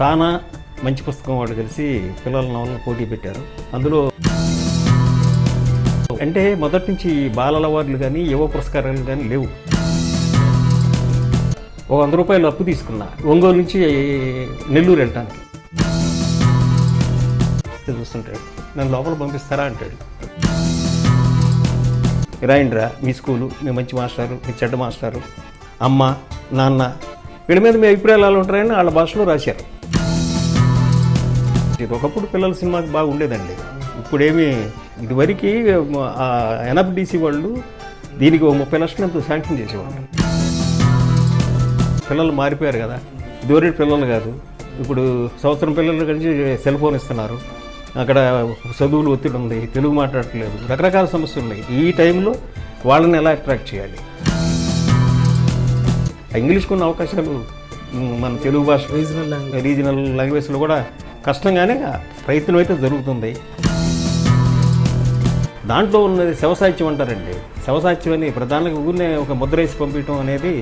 తానా మంచి పుస్తకం వాళ్ళు కలిసి పిల్లల నవలను పోటీ పెట్టారు. అందులో అంటే మొదటి నుంచి బాలల అవార్డులు కానీ యువ పురస్కారాలు కానీ లేవు. ఒక 100 రూపాయలు అప్పు తీసుకున్నా ఒంగోలు నుంచి నెల్లూరు వెళ్ళటానికి. చూస్తుంటాడు, నన్ను లోపల పంపిస్తారా అంటాడు. రాయండిరా, మీ స్కూలు, మీ మంచి మాస్టారు, మీ చెడ్డ మాస్టారు, అమ్మ నాన్న, వీళ్ళ మీద మీ అభిప్రాయాలు ఎలా ఉంటారని వాళ్ళ భాషలో రాశారు. ఒకప్పుడు పిల్లల సినిమాకి బాగా ఉండేదండి. ఇప్పుడేమి ఇదివరకు ఎన్ఎఫ్డిసి వాళ్ళు దీనికి 30 లక్షలంతో శాంక్షన్ చేసేవాళ్ళు. పిల్లలు మారిపోయారు కదా, ఇదివరకు పిల్లలు కాదు, ఇప్పుడు సంవత్సరం పిల్లలు కలిసి సెల్ ఫోన్ ఇస్తున్నారు. అక్కడ చదువులు ఒత్తిడి ఉంది, తెలుగు మాట్లాడట్లేదు, రకరకాల సమస్యలు ఉన్నాయి. ఈ టైంలో వాళ్ళని ఎలా అట్రాక్ట్ చేయాలి? ఇంగ్లీష్కి ఉన్న అవకాశాలు మన తెలుగు భాష రీజనల్ లాంగ్వేజ్లో కూడా కష్టంగానే ప్రయత్నం అయితే జరుగుతుంది. దాంట్లో ఉన్నది శవసాహిత్యం అంటారండి. శవసాహిత్యం అని ప్రధానంగా ఊరినే ఒక ముద్ర వేసి పంపించడం అనేది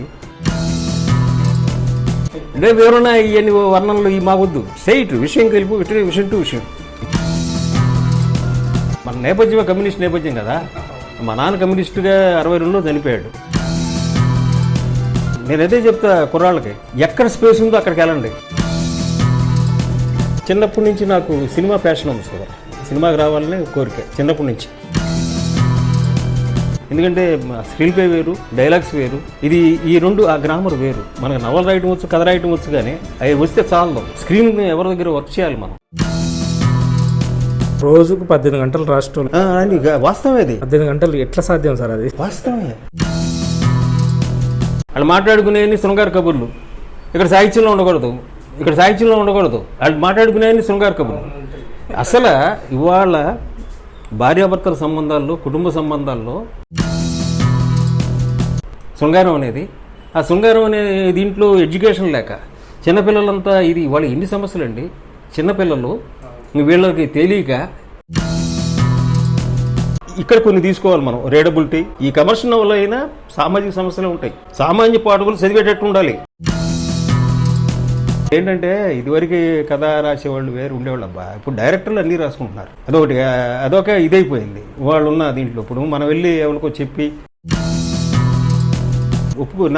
అంటే వివరణ ఇవన్నీ వర్ణనలు ఈ మాకొద్దు. స్ట్రైట్ విషయం కలిపి విషయం టు విషయం. మన నేపథ్యం కమ్యూనిస్ట్ నేపథ్యం కదా. మా నాన్న కమ్యూనిస్టుగా 62లో చనిపోయాడు. నేను అదే చెప్తా కుర్రాళ్ళకి, ఎక్కడ స్పేస్ ఉందో అక్కడికి వెళ్ళండి. చిన్నప్పటి నుంచి నాకు సినిమా ప్యాషన్ ఉంది కదా, సినిమాకి రావాలని కోరిక చిన్నప్పటి నుంచి. ఎందుకంటే స్క్రీన్ ప్లే వేరు, డైలాగ్స్ వేరు. ఇది ఈ రెండు ఆ గ్రామర్ వేరు. మనకు నవల రాయటం వచ్చు, కథ రాయటం వచ్చు, కానీ అవి వస్తే చాలదు. స్క్రీన్ ఎవరి దగ్గర వర్క్ చేయాలి మనం. రోజుకు 18 గంటలు రాష్ట్రం వాస్తవమే. అది 18 గంటలు ఎట్లా సాధ్యం సార్? అది వాస్తవమే. వాళ్ళు మాట్లాడుకునేవి శృంగార కబుర్లు. ఇక్కడ సాహిత్యంలో ఉండకూడదు, ఇక్కడ సాహిత్యంలో ఉండకూడదు. వాళ్ళు మాట్లాడుకునేవి శృంగార కబుర్లు. అసలు ఇవాళ భార్యాభర్తల సంబంధాల్లో, కుటుంబ సంబంధాల్లో శృంగారం అనేది, ఆ శృంగారం అనే దీంట్లో ఎడ్యుకేషన్ లేక చిన్నపిల్లలంతా ఇది వాళ్ళు ఎన్ని సమస్యలు అండి. చిన్నపిల్లలు వీళ్ళకి తెలియక ఇక్కడ కొన్ని తీసుకోవాలి మనం. రీడబిలిటీ, ఈ కమర్షియల్ నవల్ అయినా సామాజిక సమస్యలు ఉంటాయి. సామాన్య పాఠకులు చదివేటట్టు ఉండాలి. ఏంటంటే ఇదివరకు కథ రాసేవాళ్ళు వేరు ఉండేవాళ్ళు. అబ్బా, ఇప్పుడు డైరెక్టర్లు అన్నీ రాసుకుంటున్నారు. అదొక ఇదైపోయింది వాళ్ళు ఉన్న దీంట్లో. ఇప్పుడు మనం వెళ్ళి ఎవరికో చెప్పి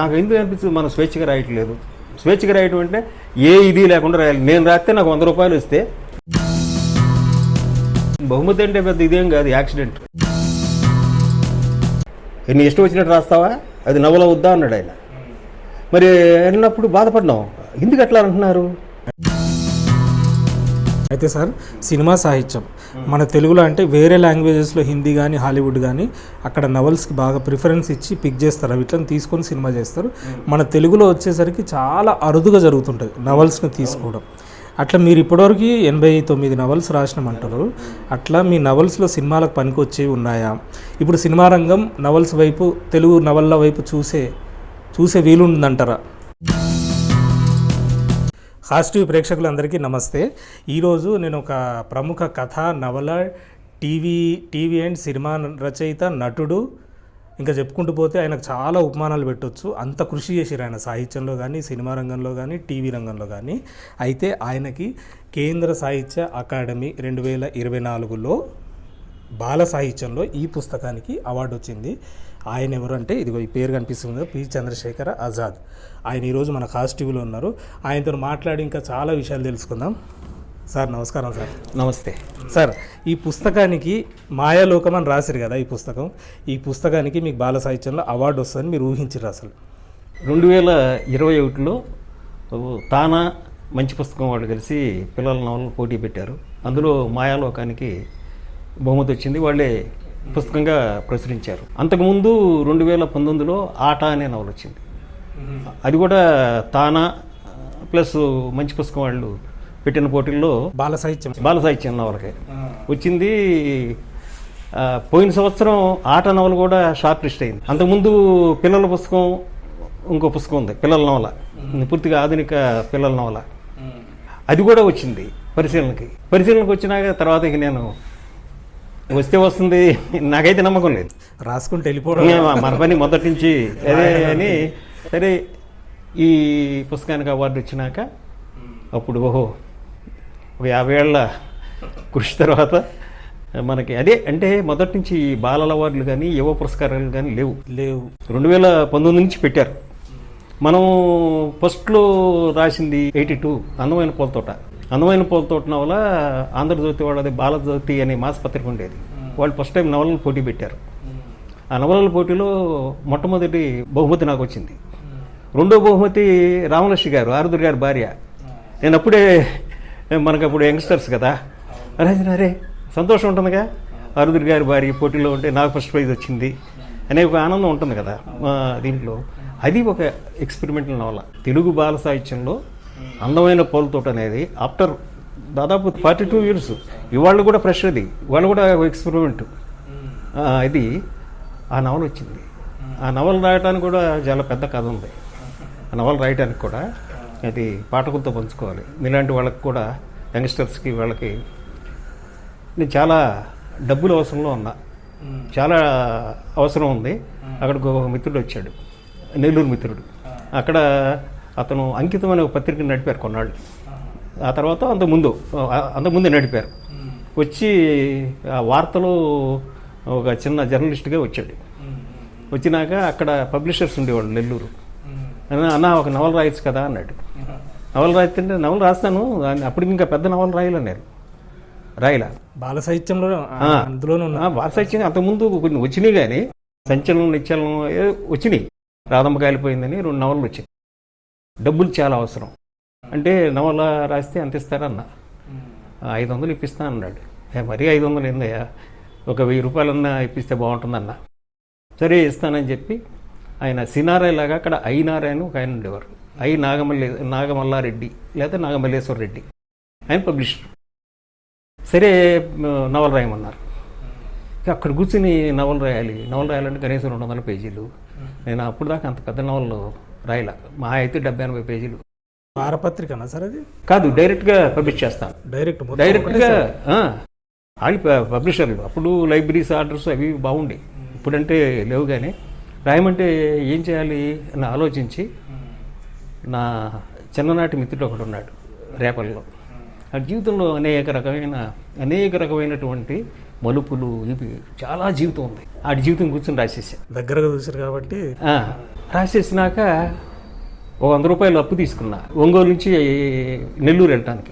నాకు ఎందుకు అనిపిస్తుంది, మనం స్వేచ్ఛగా రాయట్లేదు. స్వేచ్ఛగా రాయటం అంటే ఏ ఇది లేకుండా రాయాలి. నేను రాస్తే నాకు 100 రూపాయలు ఇస్తే బహుమతి అంటే పెద్ద ఇదేం కాదు, యాక్సిడెంట్. నీ ఇష్టం వచ్చినట్టు రాస్తావా, అది నవల వద్దా అన్నాడు ఆయన. మరి అన్నప్పుడు బాధపడ్డాం, ఎందుకు అట్లా అంటున్నారు? అయితే సార్, సినిమా సాహిత్యం మన తెలుగులో అంటే వేరే లాంగ్వేజెస్లో హిందీ కానీ హాలీవుడ్ కానీ అక్కడ నవల్స్కి బాగా ప్రిఫరెన్స్ ఇచ్చి పిక్ చేస్తారు. అవి ఇట్లా తీసుకొని సినిమా చేస్తారు. మన తెలుగులో వచ్చేసరికి చాలా అరుదుగా జరుగుతుంటుంది నవల్స్ని తీసుకోవడం. అట్లా మీరు ఇప్పటివరకు 89 నవల్స్ రాసినామంటారు. అట్లా మీ నవల్స్లో సినిమాలకు పనికొచ్చేవి ఉన్నాయా? ఇప్పుడు సినిమా రంగం నవల్స్ వైపు, తెలుగు నవల్ల వైపు చూసే వీలుందంటారా? హాస్టివ్ ప్రేక్షకులందరికీ నమస్తే. ఈరోజు నేను ఒక ప్రముఖ కథ, నవల, టీవీ అండ్ సినిమా రచయిత, నటుడు, ఇంకా చెప్పుకుంటూ పోతే ఆయనకు చాలా ఉపమానాలు పెట్టవచ్చు. అంత కృషి చేశారు ఆయన సాహిత్యంలో కానీ, సినిమా రంగంలో కానీ, టీవీ రంగంలో కానీ. అయితే ఆయనకి కేంద్ర సాహిత్య అకాడమీ 2024లో బాల సాహిత్యంలో ఈ పుస్తకానికి అవార్డు వచ్చింది. ఆయన ఎవరు అంటే, ఇదిగో ఈ పేరు కనిపిస్తుంది, పి చంద్రశేఖర ఆజాద్. ఆయన ఈరోజు మన హాస్టివ్లో ఉన్నారు. ఆయనతో మాట్లాడి ఇంకా చాలా విషయాలు తెలుసుకుందాం. సార్ నమస్కారం. సార్ నమస్తే. సార్, ఈ పుస్తకానికి మాయాలోకం అని రాశారు కదా, ఈ పుస్తకానికి మీకు బాల సాహిత్యంలో అవార్డు వస్తుందని మీరు ఊహించారు అసలు? 2021లో తానా మంచి పుస్తకం వాళ్ళు కలిసి పిల్లల నవలను పోటీ పెట్టారు. అందులో మాయాలోకానికి బహుమతి వచ్చింది. వాళ్ళే పుస్తకంగా ప్రచురించారు. అంతకుముందు 2019లో ఆట అనే నవల వచ్చింది. అది కూడా తానా ప్లస్ మంచి పుస్తకం వాళ్ళు పెట్టిన పోటీల్లో బాల సాహిత్యం నవలకి వచ్చింది. పోయిన సంవత్సరం ఆట నవల కూడా షార్ట్ లిస్ట్ అయింది. అంతకుముందు పిల్లల పుస్తకం, ఇంకో పుస్తకం ఉంది పిల్లల నవల, పూర్తిగా ఆధునిక పిల్లల నవల, అది కూడా వచ్చింది పరిశీలనకి వచ్చినాక తర్వాత ఇక నేను వస్తే వస్తుంది, నాకైతే నమ్మకం లేదు. రాసుకుంటే వెళ్ళిపోవడం మన పని మొదటి నుంచి అదే అని. సరే, ఈ పుస్తకానికి అవార్డు వచ్చినాక అప్పుడు ఓహో ఒక 50 ఏళ్ల కృషి తర్వాత మనకి అదే అంటే మొదటి నుంచి ఈ బాలల అవార్డులు కానీ యువ పురస్కారాలు కానీ లేవు. 2019 నుంచి పెట్టారు. మనం ఫస్ట్లో రాసింది 82 అందమైన పూలతోట. అందమైన పూలతోట నవల ఆంధ్రజ్యోతి వాళ్ళది బాలజ్యోతి అనే మాసపత్రిక ఉండేది. వాళ్ళు ఫస్ట్ టైం నవలలు పోటీ పెట్టారు. ఆ నవలల పోటీలో మొట్టమొదటి బహుమతి నాకు వచ్చింది. రెండో బహుమతి రామలక్ష్మి గారు, ఆరుద్ర గారి భార్య. నేను అప్పుడే మనకు అప్పుడు యంగ్స్టర్స్ కదా, అరే సంతోషం ఉంటుందిగా, ఆరుద్ర గారి భార్య పోటీలో ఉంటే నాకు ఫస్ట్ ప్రైజ్ వచ్చింది అనే ఒక ఆనందం ఉంటుంది కదా దీంట్లో. అది ఒక ఎక్స్పెరిమెంటల్ నవల. తెలుగు బాల సాహిత్యంలో అందమైన పూలతోట అనేది ఆఫ్టర్ దాదాపు 42 years ఇవాళ కూడా ఫ్రెష్. అది ఇవాళ కూడా ఎక్స్పెరిమెంట్. ఇది ఆ నవల వచ్చింది. ఆ నవల రాయటానికి కూడా చాలా పెద్ద కథ ఉంది. ఆ నవల రాయటానికి కూడా అది పాఠకులతో పంచుకోవాలి. మీలాంటి వాళ్ళకి కూడా యంగ్స్టర్స్కి వాళ్ళకి నేను చాలా డబ్బులు అవసరంలో ఉన్నా, చాలా అవసరం ఉంది. అక్కడికి ఒక మిత్రుడు వచ్చాడు, నెల్లూరు మిత్రుడు. అక్కడ అతను అంకితం అనే ఒక పత్రికను నడిపారు కొన్నాళ్ళు. ఆ తర్వాత అంతకుముందే నడిపారు. వచ్చి ఆ వార్తలో ఒక చిన్న జర్నలిస్ట్గా వచ్చాడు. వచ్చినాక అక్కడ పబ్లిషర్స్ ఉండేవాళ్ళు నెల్లూరు. అన్న ఒక నవల రాయొచ్చు కదా అన్నాడు. నవల రాయితే నవల రాస్తాను, అప్పటికి ఇంకా పెద్ద నవల రాయలన్నారు. రాయలా బాల సాహిత్యంలో అందులోనూ బాల సాహిత్యం అంతకుముందు కొన్ని వచ్చినాయి, కానీ సంచలనం నిశ్చలనం వచ్చినాయి. రాధమ్మ కాలిపోయిందని 2 నవలలు వచ్చాయి. డబ్బులు చాలా అవసరం అంటే నవల రాస్తే అంత ఇస్తారన్న. 500 ఇప్పిస్తా అన్నాడు. మరీ 500 ఏందయ్యా, ఒక 1000 రూపాయలన్నా ఇప్పిస్తే బాగుంటుందన్న. సరే ఇస్తానని చెప్పి ఆయన సినారాయలాగా అక్కడ ఐనారాయణ ఒక ఆయన ఉండేవారు. నాగమల్లారెడ్డి లేదా నాగమల్లేశ్వర రెడ్డి ఆయన పబ్లిషర్. సరే నవల రాయమన్నారు. అక్కడ కూర్చుని నవల రాయాలంటే కనీసం 200 పేజీలు. నేను అప్పుడు దాకా అంత పెద్ద నవలు రాయలా. మా అయితే 70-80 పేజీలు. వారపత్రికనా సార్ అది? కాదు, డైరెక్ట్గా పబ్లిష్ చేస్తాను. డైరెక్ట్గా వాళ్ళు పబ్లిషర్లు. అప్పుడు లైబ్రరీస్ ఆర్డర్స్ అవి బాగుండే, ఇప్పుడంటే లేవు. కానీ రాయమంటే ఏం చేయాలి అని ఆలోచించి నా చిన్ననాటి మిత్రుడు ఒకడు ఉన్నాడు రేపల్లో. ఆ జీవితంలో అనేక రకమైనటువంటి మలుపులు ఇవి చాలా జీవితం ఉంది. ఆ జీవితం కూర్చొని రాసేసాను. దగ్గరగా చూసారు కాబట్టి రాసేసినాక ఒక 100 రూపాయలు అప్పు తీసుకున్నా. ఒంగోలు నుంచి నెల్లూరు వెళ్ళటానికి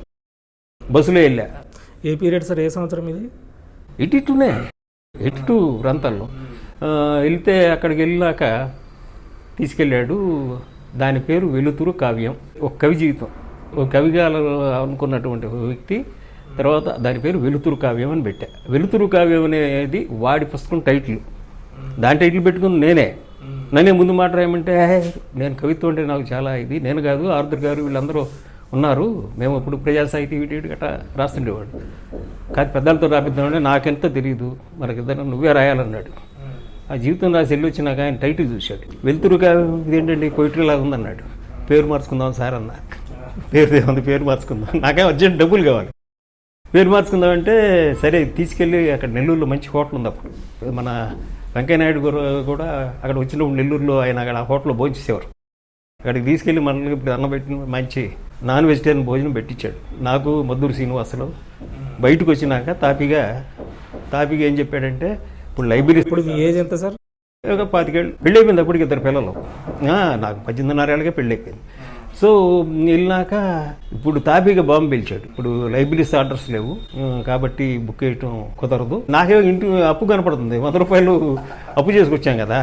బస్సులో వెళ్ళా. A period sir? ఏ సంవత్సరం ఇది? 82 ప్రాంతాల్లో వెళ్తే అక్కడికి వెళ్ళాక తీసుకెళ్ళాడు. దాని పేరు వెలుతురు కావ్యం. ఒక కవి జీవితం, ఒక కవిగా అనుకున్నటువంటి వ్యక్తి. తర్వాత దాని పేరు వెలుతురు కావ్యం అని పెట్టా. వెలుతురు కావ్యం అనేది వాడి పుస్తకం టైటిల్. దాని టైటిల్ పెట్టుకుని నన్నే ముందు మాట రాయమంటే నేను కవిత్వం అంటే నాకు చాలా ఇది, నేను కాదు ఆరుద్ర గారు వీళ్ళందరూ ఉన్నారు, మేము ఇప్పుడు ప్రజాసాహితీ వీటి గట్రా రాస్తుండేవాడు. కాదు పెద్దలతో రాపిద్దామంటే నాకెంత తెలియదు, మనకిద్దరు నువ్వే రాయాలన్నాడు. ఆ జీవితం రాసి వెళ్ళి వచ్చినాక ఆయన టైటిల్ చూశాడు. వెలుతురు కావ్యం ఇదేంటండి పోయిటరీ లాగా ఉందన్నాడు. పేరు మార్చుకుందాం సార్ అన్న. పేరు మార్చుకుందాం, నాకేం అర్జెంట్ డబ్బులు కావాలి, పేరు మార్చుకుందామంటే సరే తీసుకెళ్ళి అక్కడ నెల్లూరులో మంచి హోటల్ ఉంది. అప్పుడు మన వెంకయ్యనాయుడు గారు కూడా అక్కడ వచ్చినప్పుడు నెల్లూరులో ఆయన అక్కడ ఆ హోటల్లో భోంచేసేవారు. అక్కడికి తీసుకెళ్ళి మనల్ని ఇప్పుడు అన్నం పెట్టిన మంచి నాన్ వెజిటేరియన్ భోజనం పెట్టించాడు నాకు, మద్దూరు శ్రీనివాసులు. బయటకు వచ్చినాక తాపిగా ఏం చెప్పాడంటే ఇప్పుడు లైబ్రరీ. ఇప్పుడు మీ ఏజ్ ఎంత సార్? ఒక 25 ఏళ్ళు. పెళ్ళి అయిపోయింది అప్పటికి, 2 పిల్లలు. నాకు 18.5 ఏళ్ళకే పెళ్ళి అయిపోయింది. సో వెళ్ళినాక ఇప్పుడు తాపీగా బాంబు పిలిచాడు. ఇప్పుడు లైబ్రరీస్ ఆర్డర్స్ లేవు కాబట్టి బుక్ చేయటం కుదరదు. నాకేమో ఇంటి అప్పు కనపడుతుంది, 100 రూపాయలు అప్పు చేసుకొచ్చాం కదా,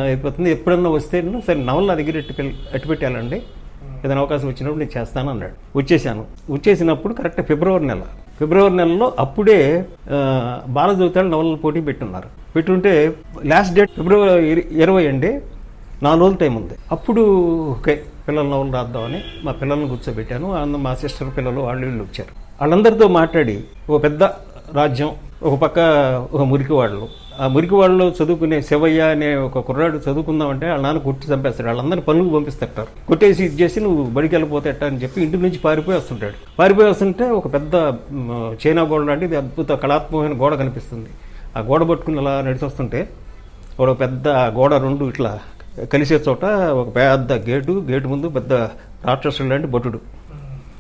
అయిపోతుంది. ఎప్పుడన్నా వస్తే సరే నవల నా దగ్గర ఎట్టు పెట్టాలండి, ఏదైనా అవకాశం వచ్చినప్పుడు నేను చేస్తాను అన్నాడు. వచ్చేసినప్పుడు కరెక్ట్ ఫిబ్రవరి నెలలో అప్పుడే బాలజ్యోతాలు నవలల పోటీ పెట్టుంటే లాస్ట్ డేట్ ఫిబ్రవరి 20 అండి. 4 రోజులు టైం ఉంది. అప్పుడు ఓకే పిల్లల నవలు రాద్దామని మా పిల్లల్ని కూర్చోబెట్టాను. మా సిస్టర్ పిల్లలు వీళ్ళు వచ్చారు. వాళ్ళందరితో మాట్లాడి ఒక పెద్ద రాజ్యం, ఒక పక్క ఒక మురికివాళ్ళు. ఆ మురికివాళ్ళు చదువుకునే శివయ్య అనే ఒక కుర్రాడు చదువుకుందామంటే వాళ్ళ నాన్న కొట్టి చంపేస్తాడు. వాళ్ళందరినీ పనులకు పంపిస్తారు. కొట్టేసి ఇది చేసి నువ్వు బడికి వెళ్ళిపోతే అని చెప్పి ఇంటి నుంచి పారిపోయి వస్తుంటే ఒక పెద్ద చైనా గోడ లాంటిది అద్భుత కళాత్మకమైన గోడ కనిపిస్తుంది. ఆ గోడ పట్టుకుని అలా నడిచి వస్తుంటే ఒక పెద్ద గోడ 2 ఇట్లా కలిసే చోట ఒక పెద్ద గేటు ముందు పెద్ద రాక్షసుడు లాంటి భటుడు.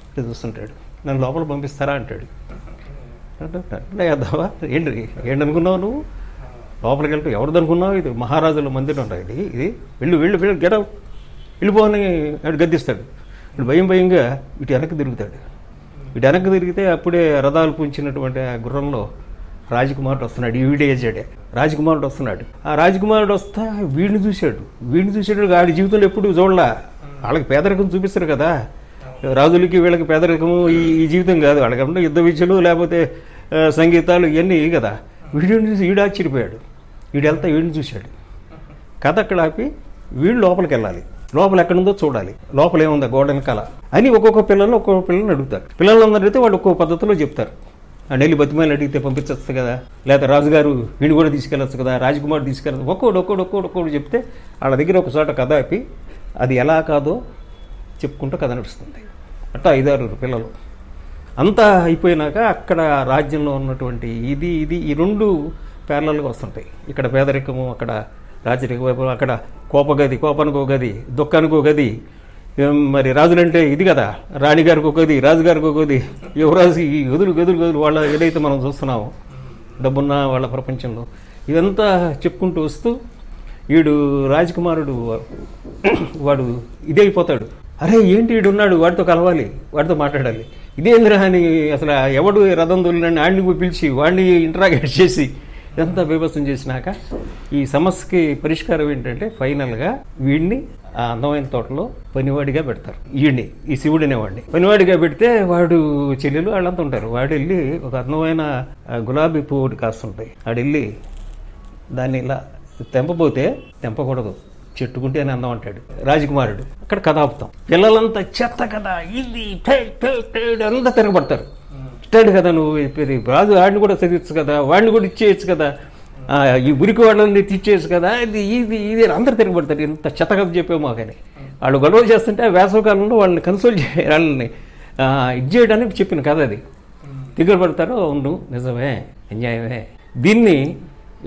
ఇట్లా చూస్తుంటాడు. నన్ను లోపల పంపిస్తారా అంటాడు. అంటే అద్దావా ఏంటి అనుకున్నావు నువ్వు? లోపలికి వెళ్తే ఎవరిది అనుకున్నావు? ఇది మహారాజుల మందిరం ఉంటాయి, ఇది వెళ్ళు గెటౌట్ వెళ్ళిపోని వాడు గద్దిస్తాడు. ఇటు భయంగా ఇటు వెనక్కి తిరుగుతాడు. ఇటు వెనక్కి తిరిగితే అప్పుడే రథాలు పుంచినటువంటి ఆ గుర్రంలో రాజకుమారుడు వస్తున్నాడు. ఈవిడే ఏజాడే రాజకుమారుడు వస్తున్నాడు. ఆ రాజకుమారుడు వస్తా వీడిని చూశాడు. వాడి జీవితంలో ఎప్పుడు చూడలా. వాళ్ళకి పేదరికం చూపిస్తారు కదా, రాజులకి వీళ్ళకి పేదరికము ఈ జీవితం కాదు. వాళ్ళకంటే యుద్ధ విద్యలు లేకపోతే సంగీతాలు ఇవన్నీ కదా. వీడిని చూసి వీడు ఆశ్చర్యపోయాడు. వీడిని చూశాడు. కథ అక్కడ ఆపి వీళ్ళు లోపలికి వెళ్ళాలి. లోపల ఎక్కడుందో చూడాలి, లోపల ఏముందా గోడని కళ అని ఒక్కొక్క పిల్లల్ని అడుగుతారు. పిల్లలందరూ అడిగితే వాళ్ళు ఒక్కొక్క పద్ధతిలో చెప్తారు. ఆ నెల్లి బతిమాలని అడిగితే పంపించచ్చు కదా, లేదా రాజుగారు వీడిని కూడా తీసుకెళ్ళచ్చు కదా, రాజకుమారుడు తీసుకెళ్ళచ్చు. ఒక్కోడు చెప్తే వాళ్ళ దగ్గర ఒక చోట కథ ఆపి అది ఎలా కాదో చెప్పుకుంటూ కథ నడుస్తుంది. అట్టా 5-6 పిల్లలు అంతా అయిపోయినాక అక్కడ రాజ్యంలో ఉన్నటువంటి ఇది ఈ రెండు ప్యారలల్గా వస్తుంటాయి. ఇక్కడ పేదరికము, అక్కడ రాజరిక, అక్కడ కోపానికి ఒక గది, దుఃఖానికి ఒక గది. మరి రాజులంటే ఇది కదా, రాణిగారికి ఒక గది, రాజుగారికి ఒక గది, యువరాజు ఈ గదులు వాళ్ళ ఏదైతే మనం చూస్తున్నామో డబ్బున్న వాళ్ళ ప్రపంచంలో ఇదంతా చెప్పుకుంటూ వస్తూ వీడు రాజకుమారుడు వాడు ఇదే అయిపోతాడు. అరే ఏంటి వీడున్నాడు, వాడితో కలవాలి, వాడితో మాట్లాడాలి, ఇదేంద్రా అని అసలు ఎవడు రథం దొల్లినని ఆడిని పిలిచి వాడిని ఇంటరాగేట్ చేసి ఇదంతా బీభత్సం చేసినాక ఈ సమస్యకి పరిష్కారం ఏంటంటే ఫైనల్గా వీడిని ఆ అందమైన తోటలో పనివాడిగా పెడతారు. ఈ శివుడు అనేవాడిని పనివాడిగా పెడితే వాడు చెల్లెలు వాళ్ళంతా ఉంటారు. వాడు వెళ్ళి ఒక అందమైన గులాబీ పువ్వుడి కాస్తుంటాయి, వాడు వెళ్ళి దాన్ని ఇలా తెంపకూడదు, చెట్టుకుంటేనే అందం అంటాడు రాజకుమారుడు. అక్కడ కథ ఆపుతాం. పిల్లలంతా చెత్త కదా, ఇది అంతా తిరగబడతారు. ఇష్టాడు కదా నువ్వు చెప్పేది, రాజు వాడిని కూడా చదివచ్చు కదా, వాడిని కూడా ఇచ్చేయచ్చు కదా, ఈ ఉరికి వాళ్ళని తెచ్చేయచ్చు కదా, ఇది అందరు తిరగబడతారు. ఇంత చెత్త కథ చెప్పాము మాకని వాళ్ళు గొడవ చేస్తుంటే వేసవకాలంలో వాళ్ళని కన్సోల్ వాళ్ళని ఇది చేయడానికి చెప్పిన కథ అది. దిగబడతారు. అవును నిజమే, అన్యాయమే. దీన్ని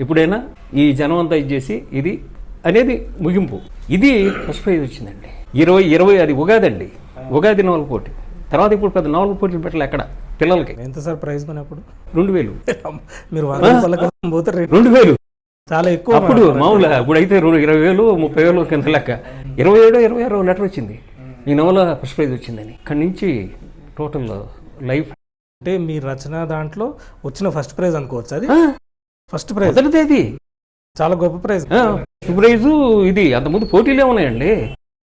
ఎప్పుడైనా ఈ జనం అంతా ఇచ్చేసి ఇది అనేది ముగింపు. ఇది ఫస్ట్ ప్రైజ్ వచ్చిందండి. 20 అది ఉగాది అండి, ఉగాది నవల పోటీ. తర్వాత ఇప్పుడు పెద్ద నవల పోటీలు పెట్టలే ఎక్కడ పిల్లలకి. ఎంత సార్ ప్రైజ్ మన అప్పుడు? 2000. మీరు 2000 చాలా ఎక్కువ అప్పుడు మామూలు. ఇప్పుడు అయితే 20,000 30,000 కింద లెక్క. 27-26 లెటర్ వచ్చింది, ఈ నవల ఫస్ట్ ప్రైజ్ వచ్చిందని. అక్కడి నుంచి టోటల్ లైఫ్ అంటే మీ రచన దాంట్లో వచ్చిన ఫస్ట్ ప్రైజ్ అనుకోవచ్చు. అది ఫస్ట్ ప్రైజ్ అది చాలా గొప్ప ప్రైజ్. ప్రైజు ఇది. అంతకుముందు పోటీలే ఉన్నాయండి.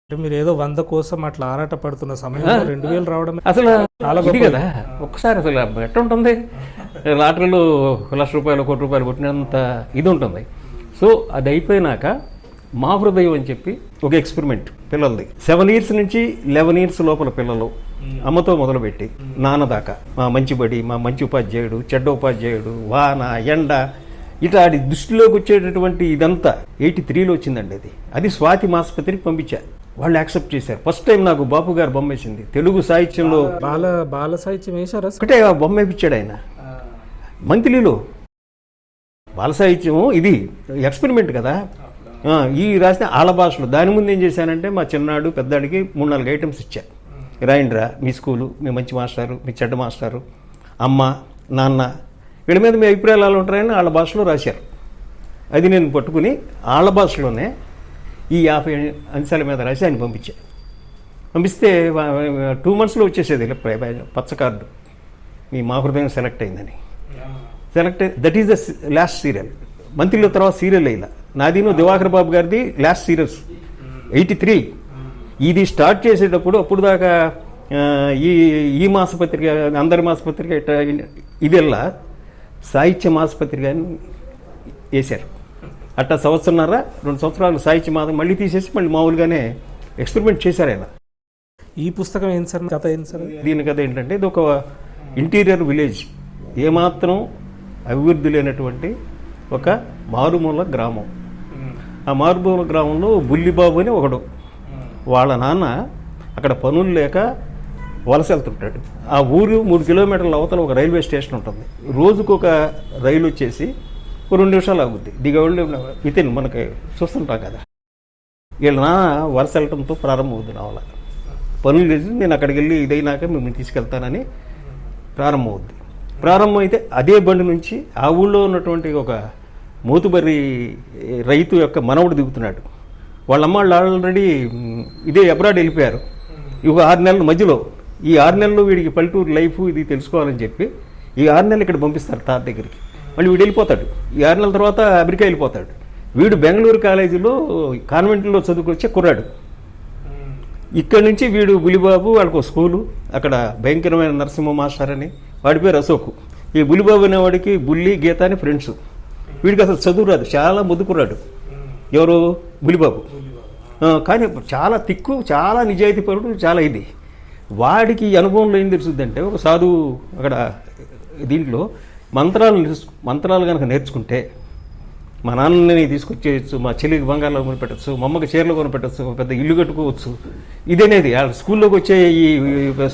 అంటే మీరు ఏదో 100 కోసం అట్లా ఆరాట పడుతున్న సమయంలో 2000 రావడం అసలు చాలా గొప్ప కదా. ఒక్కసారి అసలు ఎట్లా ఉంటుంది, లాటరీలో ₹1,00,000 ₹1,00,00,000 కొట్టినంత ఇది ఉంటుంది. సో అది అయిపోయినాక మా హృదయం అని చెప్పి ఒక ఎక్స్పెరిమెంట్ పిల్లలది. 7 years నుంచి 11 years లోపల పిల్లలు అమ్మతో మొదలుపెట్టి నాన్న దాకా మా మంచి బడి, మా మంచి ఉపాధ్యాయుడు, చెడ్డ ఉపాధ్యాయుడు, వాన ఎండ ఇట్లా ఆడి దృష్టిలోకి వచ్చేటటువంటి ఇదంతా 83లో వచ్చిందండి. అది స్వాతి మాసపత్రికి పంపించా. వాళ్ళు యాక్సెప్ట్ చేశారు. ఫస్ట్ టైం నాకు బాపు గారు బొమ్మ వేసింది తెలుగు సాహిత్యంలో. బాల సాహిత్యం వేశారు ఒకటే బొమ్మ వేయించాడు ఆయన మంత్లీలో. బాల సాహిత్యం ఇది ఎక్స్పెరిమెంట్ కదా. ఈ రాసిన ఆల భాషలో. దాని ముందు ఏం చేశానంటే మా చిన్నాడు పెద్దాడికి 3-4 ఐటమ్స్ ఇచ్చా. రాయండిరా, మీ స్కూలు, మీ మంచి మాస్టారు, మీ చెడ్డ మాస్టారు, అమ్మ నాన్న, వీళ్ళ మీద మీ అభిప్రాయాలు ఎలా ఉంటారని వాళ్ళ భాషలో రాశారు. అది నేను పట్టుకుని వాళ్ళ భాషలోనే ఈ 50 అంశాల మీద రాసి ఆయన పంపిస్తే 2 monthsలో వచ్చేసేది పచ్చ కార్డు, మీ మా హృదయం సెలెక్ట్ అయిందని. That is the last serial. మంత్లీలో తర్వాత సీరియల్ అయిందా నాదిను దివాకర్ బాబు గారిది లాస్ట్ సీరియల్స్ 83. ఇది స్టార్ట్ చేసేటప్పుడు అప్పుడు దాకా ఈ మాసపత్రిక, అందరి మాసపత్రిక ఇదెల్లా సాహిత్య మాసపత్రిక అని వేశారు. అట్టా 1.5-2 సంవత్సరాలు సాహిత్య మాసం మళ్ళీ తీసేసి మళ్ళీ మామూలుగానే ఎక్స్పెరిమెంట్ చేశారు ఆయన. ఈ పుస్తకం ఏంటి సార్, కథ ఏంటి సార్? దీని కథ ఏంటంటే ఇది ఒక ఇంటీరియర్ విలేజ్, ఏమాత్రం అభివృద్ధి లేనటువంటి ఒక మారుమూల గ్రామం. ఆ మారుమూల గ్రామంలో బుల్లిబాబు అని ఒకడు, వాళ్ళ నాన్న అక్కడ పనులు లేక వలస వెళ్తుంటాడు. ఆ ఊరు 3 kilometerల అవతల ఒక రైల్వే స్టేషన్ ఉంటుంది. రోజుకు ఒక రైలు వచ్చేసి 2 నిమిషాలు ఆగుద్ది. దిగవాళ్ళు వితిన్ మనకి చూస్తుంటాం కదా. వీళ్ళ నాన్న వలస వెళ్ళటంతో ప్రారంభమవుతుంది నవల. పనులు చేసి నేను అక్కడికి వెళ్ళి ఇదైనాక మిమ్మల్ని తీసుకెళ్తానని ప్రారంభమవుద్ది. ప్రారంభమైతే అదే బండి నుంచి ఆ ఊళ్ళో ఉన్నటువంటి ఒక మూతుబరి రైతు యొక్క మనవడు దిగుతున్నాడు. వాళ్ళ అమ్మ వాళ్ళు ఆల్రెడీ ఇదే అబ్రాడ్ వెళ్ళిపోయారు. ఇక 6 నెలల మధ్యలో ఈ 6 నెలలు వీడికి పల్లెటూరు లైఫ్ ఇది తెలుసుకోవాలని చెప్పి ఈ 6 నెలలు ఇక్కడ పంపిస్తారు తాత దగ్గరికి. మళ్ళీ వీడు వెళ్ళిపోతాడు. ఈ 6 నెలల తర్వాత అమెరికా వెళ్ళిపోతాడు. వీడు బెంగళూరు కాలేజీలో కాన్వెంట్లో చదువుకొచ్చే కుర్రాడు. ఇక్కడ నుంచి వీడు బులిబాబు, వాళ్ళకు స్కూలు, అక్కడ భయంకరమైన నరసింహ మాస్టర్ అని, వాడి పేరు అశోక్. ఈ బులిబాబు అనేవాడికి బుల్లి గీత అని ఫ్రెండ్స్. వీడికి అసలు చదువు రాదు, చాలా ముద్దుకున్నాడు. ఎవరు? బులిబాబు. కానీ చాలా తిక్కు, చాలా నిజాయితీపరుడు, చాలా ఇది. వాడికి ఈ అనుభవంలో ఏం తెలుస్తుందంటే, ఒక సాధువు అక్కడ దీంట్లో మంత్రాలు కనుక నేర్చుకుంటే మా నాన్నని తీసుకొచ్చేయచ్చు, మా చెల్లికి బంగాళాలు కొనిపెట్టచ్చు, మా అమ్మకి చీరలు కొనిపెట్టచ్చు, పెద్ద ఇల్లు కట్టుకోవచ్చు. ఇదనేది వాళ్ళ స్కూల్లోకి వచ్చే ఈ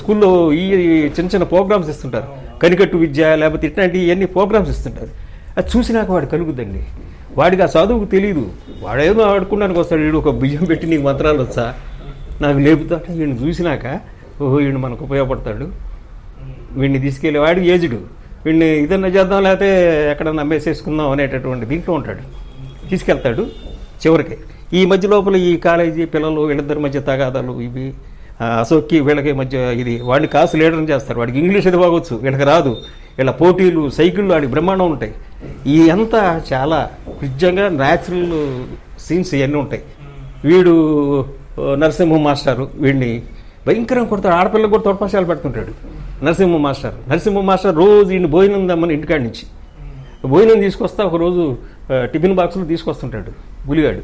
స్కూల్లో ఈ చిన్న చిన్న ప్రోగ్రామ్స్ ఇస్తుంటారు. కనికట్టు విద్య లేకపోతే ఇట్లాంటి ఇవన్నీ ప్రోగ్రామ్స్ ఇస్తుంటారు. అది చూసినాక వాడు కలుగుద్దండి. వాడికి ఆ చదువుకు తెలియదు. వాడేదో ఆడుకున్నానికి వస్తాడు. వీడు ఒక బియ్యం పెట్టి నీకు మంత్రాలు వచ్చా నాకు లేపుతాట. వీడిని చూసినాక ఓహో వీడు మనకు ఉపయోగపడతాడు, వీడిని తీసుకెళ్ళి వాడికి ఏజ్డ్, వీడిని ఇదన్నా చేద్దాం లేకపోతే ఎక్కడన్నా అమ్మేసేసుకుందాం అనేటటువంటి దీంట్లో ఉంటాడు. తీసుకెళ్తాడు. చివరికి ఈ మధ్య లోపల ఈ కాలేజీ పిల్లలు వీళ్ళిద్దరి మధ్య తగాదాలు ఇవి, అశోక్కి వీళ్ళకి మధ్య ఇది, వాడిని కాసు లీడర్ని చేస్తారు. వాడికి ఇంగ్లీష్ అది బాగొచ్చు, వీళ్ళకి రాదు. వీళ్ళ పోటీలు, సైకిళ్ళు వాడికి బ్రహ్మాండం ఉంటాయి. ఈ అంతా చాలా నిజంగా న్యాచురల్ సీన్స్ ఇవన్నీ ఉంటాయి. వీడు నరసింహ మాస్టారు వీడిని భయంకరంగా కొడతాడు. ఆడపిల్లలకు కూడా తొడపాశాలు పెడుతుంటాడు నరసింహ మాస్టర్. రోజు ఈయన భోజనం దమ్మని ఇంటికాడి నుంచి భోజనం తీసుకొస్తా. ఒకరోజు టిఫిన్ బాక్సులు తీసుకొస్తుంటాడు బులిగాడు.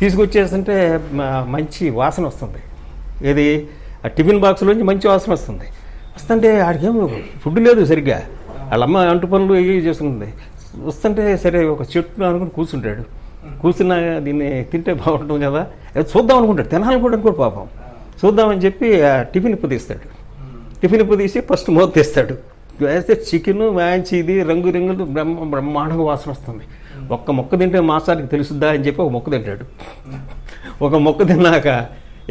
తీసుకొచ్చేస్తుంటే మంచి వాసన వస్తుంది. ఏది? ఆ టిఫిన్ బాక్సులోంచి మంచి వాసన వస్తుంది. వస్తుంటే ఆడికేం ఫుడ్ లేదు సరిగ్గా, వాళ్ళమ్మ అంటు పనులు ఇవి చేస్తుంది. వస్తుంటే సరే ఒక చెట్టు అనుకుని కూర్చుంటాడు. కూర్చున్నా దీన్ని తింటే బాగుంటుంది కదా, చూద్దాం అనుకుంటాడు. తినాలి కూడా అనుకోడు పాపం. చూద్దామని చెప్పి ఆ టిఫిన్ ఉప్పు తీస్తాడు. టిఫిన్ ఉప్పు తీసి ఫస్ట్ మూత తీస్తాడు. వేస్తే చికెన్ మ్యాంచి ఇది రంగు రంగులు బ్రహ్మాండంగా వాసన వస్తుంది. ఒక్క మొక్క తింటే మాసానికి తెలుసుద్దా అని చెప్పి ఒక మొక్క తింటాడు. ఒక మొక్క తిన్నాక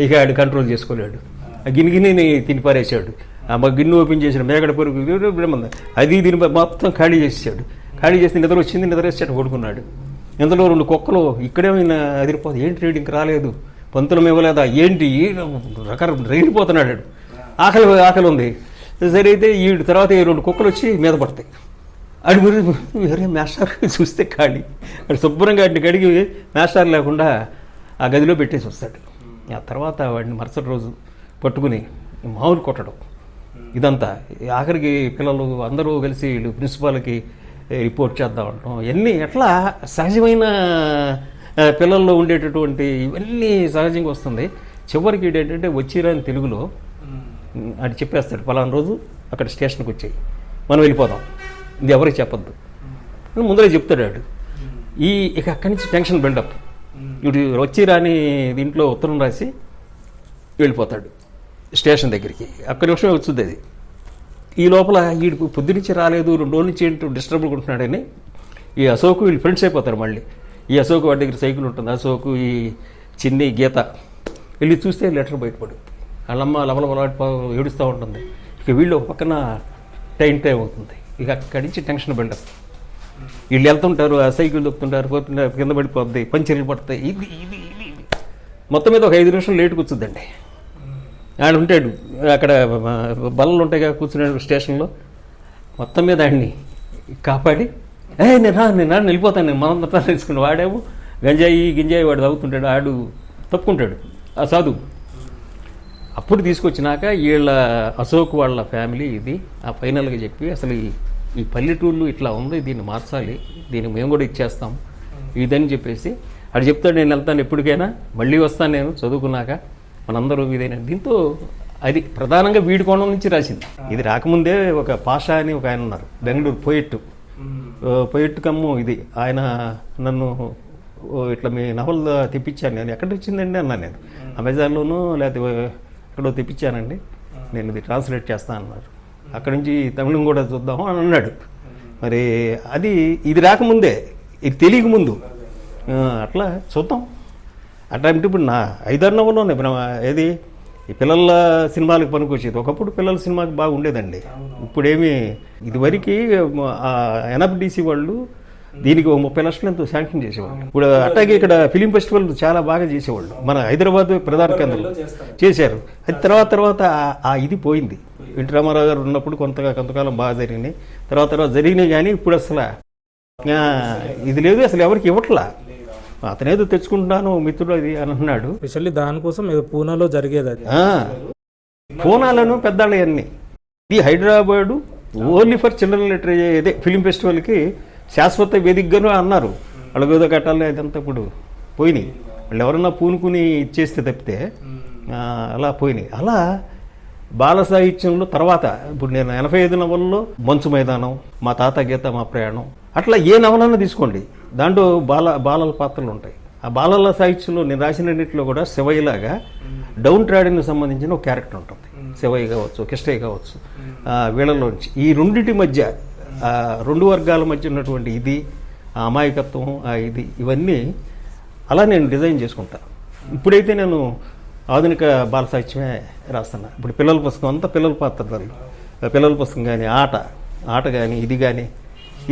ఇక ఆడు కంట్రోల్ చేసుకోలేడు. ఆ గిన్నెని తిని పారేసాడు. ఆ గిన్నె ఓపెన్ చేసాడు. మేగడ పొరుగు బ్రహ్మ అది దీని మొత్తం ఖాళీ చేసేసాడు. ఖాళీ చేసి నిద్ర వచ్చింది. నిద్ర వేసేట కొడుకున్నాడు. ఇందులో 2 కుక్కలు ఇక్కడేమైనా అదిరిపోతుంది. ఏంటి రేడు ఇంక రాలేదు, పంతులం ఇవ్వలేదా ఏంటి, రకరకాల రేగిపోతున్నాడు. ఆకలి ఉంది. సరే అయితే ఈ తర్వాత 2 కుక్కలు వచ్చి మీద పడతాయి. అడి వేరే మేస్టార్ చూస్తే ఖాళీ. అటు శుభ్రంగా వాటిని కడిగి మేస్టార్ లేకుండా ఆ గదిలో పెట్టేసి వస్తాడు. ఆ తర్వాత వాడిని మరుసటి రోజు పట్టుకుని మామూలు కొట్టడం ఇదంతా. ఆఖరికి పిల్లలు అందరూ కలిసి వీళ్ళు ప్రిన్సిపాల్కి రిపోర్ట్ చేద్దాం అంటాం. ఇవన్నీ ఎట్లా సహజమైన పిల్లల్లో ఉండేటటువంటి ఇవన్నీ సహజంగా వస్తుంది. చివరికి ఏంటంటే వచ్చిరాని తెలుగులో అది చెప్పేస్తాడు, పలానా రోజు అక్కడ స్టేషన్కి వచ్చాయి, మనం వెళ్ళిపోదాం, ఇది ఎవరికి చెప్పొద్దు అని ముందరే చెప్తాడు వాడు. ఇక అక్కడి నుంచి టెన్షన్ బిల్డప్. ఇటు వచ్చి రాని దీంట్లో ఉత్తరం రాసి వెళ్ళిపోతాడు స్టేషన్ దగ్గరికి. ఒక్క నిమిషమే వచ్చుద్ది అది. ఈ లోపల వీడు పొద్దునుంచి రాలేదు, 2 రోజుల నుంచి ఏంటో డిస్టర్బ్ ఉంటున్నాడని ఈ అశోక్ వీళ్ళు ఫ్రెండ్స్ అయిపోతారు. మళ్ళీ ఈ అశోక్ వాడి దగ్గర సైకిల్ ఉంటుంది. అశోక్ ఈ చిన్ని గీత వెళ్ళి చూస్తే లెటర్ బయటపడుతుంది. వాళ్ళమ్మ లవలవలాడి ఏడుస్తూ ఉంటుంది. ఇక వీళ్ళు ఒక పక్కన టైం అవుతుంది. ఇక అక్కడి నుంచి టెన్షన్ బిల్డప్. వీళ్ళు వెళ్తుంటారు, ఆ సైకిల్ దొక్కుతుంటారు, పోతుంటారు, కింద పడిపోద్ది, పంచర్లు పడతాయి. ఇది ఇది ఇది ఇది మొత్తం మీద ఒక 5 నిమిషాలు లేట్ కూర్చుద్దండి. ఆడు ఉంటాడు అక్కడ, బల్లలు ఉంటాయి కదా కూర్చున్నాడు స్టేషన్లో. మొత్తం మీద ఆడిని కాపాడి నేను వెళ్ళిపోతాను, నేను మనం తప్ప తెలుసుకుని. వాడేమో గింజాయి వాడు తాగుతుంటాడు. ఆడు తప్పుకుంటాడు ఆ సాధువు. అప్పుడు తీసుకొచ్చినాక వీళ్ళ అశోక్ వాళ్ళ ఫ్యామిలీ ఇది ఆ ఫైనల్గా చెప్పి అసలు ఈ పల్లెటూళ్ళు ఇట్లా ఉంది, దీన్ని మార్చాలి, దీన్ని మేము కూడా ఇచ్చేస్తాం ఇదని చెప్పేసి ఆడు చెప్తాడు. నేను వెళ్తాను ఎప్పటికైనా, మళ్ళీ వస్తాను నేను చదువుకున్నాక, మనందరూ ఇదైనా. దీంతో అది ప్రధానంగా వీడి కోణం నుంచి రాసింది. ఇది రాకముందే ఒక పాషా అని ఒక ఆయన ఉన్నారు, బెంగళూరు పోయిట్టు కమ్ము ఇది. ఆయన నన్ను ఇట్లా మీ నవల్ తెప్పించాను. నేను ఎక్కడ వచ్చిందండి అన్నా. నేను అమెజాన్లోనూ లేకపోతే ఎక్కడో తెప్పించానండి, నేను ఇది ట్రాన్స్లేట్ చేస్తాను అన్నారు. అక్కడి నుంచి తమిళం కూడా చూద్దాము అని అన్నాడు. మరి ఇది రాకముందే, ఇది తెలియకముందు అట్లా చూద్దాం. అట్లాంటి ఇప్పుడు నా 5-6 నవల్లోనే ఏది ఈ పిల్లల సినిమాలకు పనికొచ్చేది. ఒకప్పుడు పిల్లల సినిమాకి బాగా ఉండేదండి. ఇప్పుడేమి ఇదివరకు ఎన్ఎఫ్డిసి వాళ్ళు దీనికి 30 లక్షలు ఎంతో శాంక్షన్ చేసేవాళ్ళు. ఇప్పుడు అట్లాగే ఇక్కడ ఫిలిం ఫెస్టివల్ చాలా బాగా చేసేవాళ్ళు. మన హైదరాబాద్ ప్రధాన కేంద్రంలో చేశారు. అది తర్వాత ఇది పోయింది. ఎన్టీ రామారావు గారు ఉన్నప్పుడు కొంతకాలం బాగా జరిగినాయి. తర్వాత జరిగినాయి, కానీ ఇప్పుడు అసలు ఇది లేదు, అసలు ఎవరికి ఇవ్వట్లా. అతనేదో తెచ్చుకుంటున్నాను మిత్రుడు అది అని అన్నాడు. స్పెషల్లీ దానికోసం ఏదో పూనాలో జరిగేది అది. పూనాలను పెద్దాళ్ళు అన్నీ. ఇది Hyderabad only for children literature ఇదే ఫిలిం ఫెస్టివల్కి శాశ్వత వేదికగాను అన్నారు. అడుగుదో కట్టాలని అదంతా ఇప్పుడు పోయినాయి. వాళ్ళు ఎవరన్నా పూనుకుని ఇచ్చేస్తే తప్పితే అలా పోయినాయి. అలా బాల సాహిత్యంలో తర్వాత ఇప్పుడు నేను 85 నవలలో మంచు మైదానం, మా తాత గీత మా ప్రయాణం, అట్లా ఏ నవలన్నా తీసుకోండి, దాంట్లో బాలల పాత్రలు ఉంటాయి. ఆ బాలల సాహిత్యంలో నేను రాసినన్నింటిలో కూడా శివయ్యలాగా డౌన్ ట్రాడీకి సంబంధించిన ఒక క్యారెక్టర్ ఉంటుంది. శివయ్య కావచ్చు, కిష్టయ్య కావచ్చు, వీళ్ళలోంచి ఈ రెండింటి మధ్య రెండు వర్గాల మధ్య ఉన్నటువంటి ఇది అమాయకత్వం, ఇది ఇవన్నీ అలా నేను డిజైన్ చేసుకుంటాను. ఇప్పుడైతే నేను ఆధునిక బాల సాహిత్యమే రాస్తున్నా. ఇప్పుడు పిల్లల పుస్తకం అంతా పిల్లల పాత్రలు, పిల్లల పుస్తకం కానీ ఆట కానీ ఇది కానీ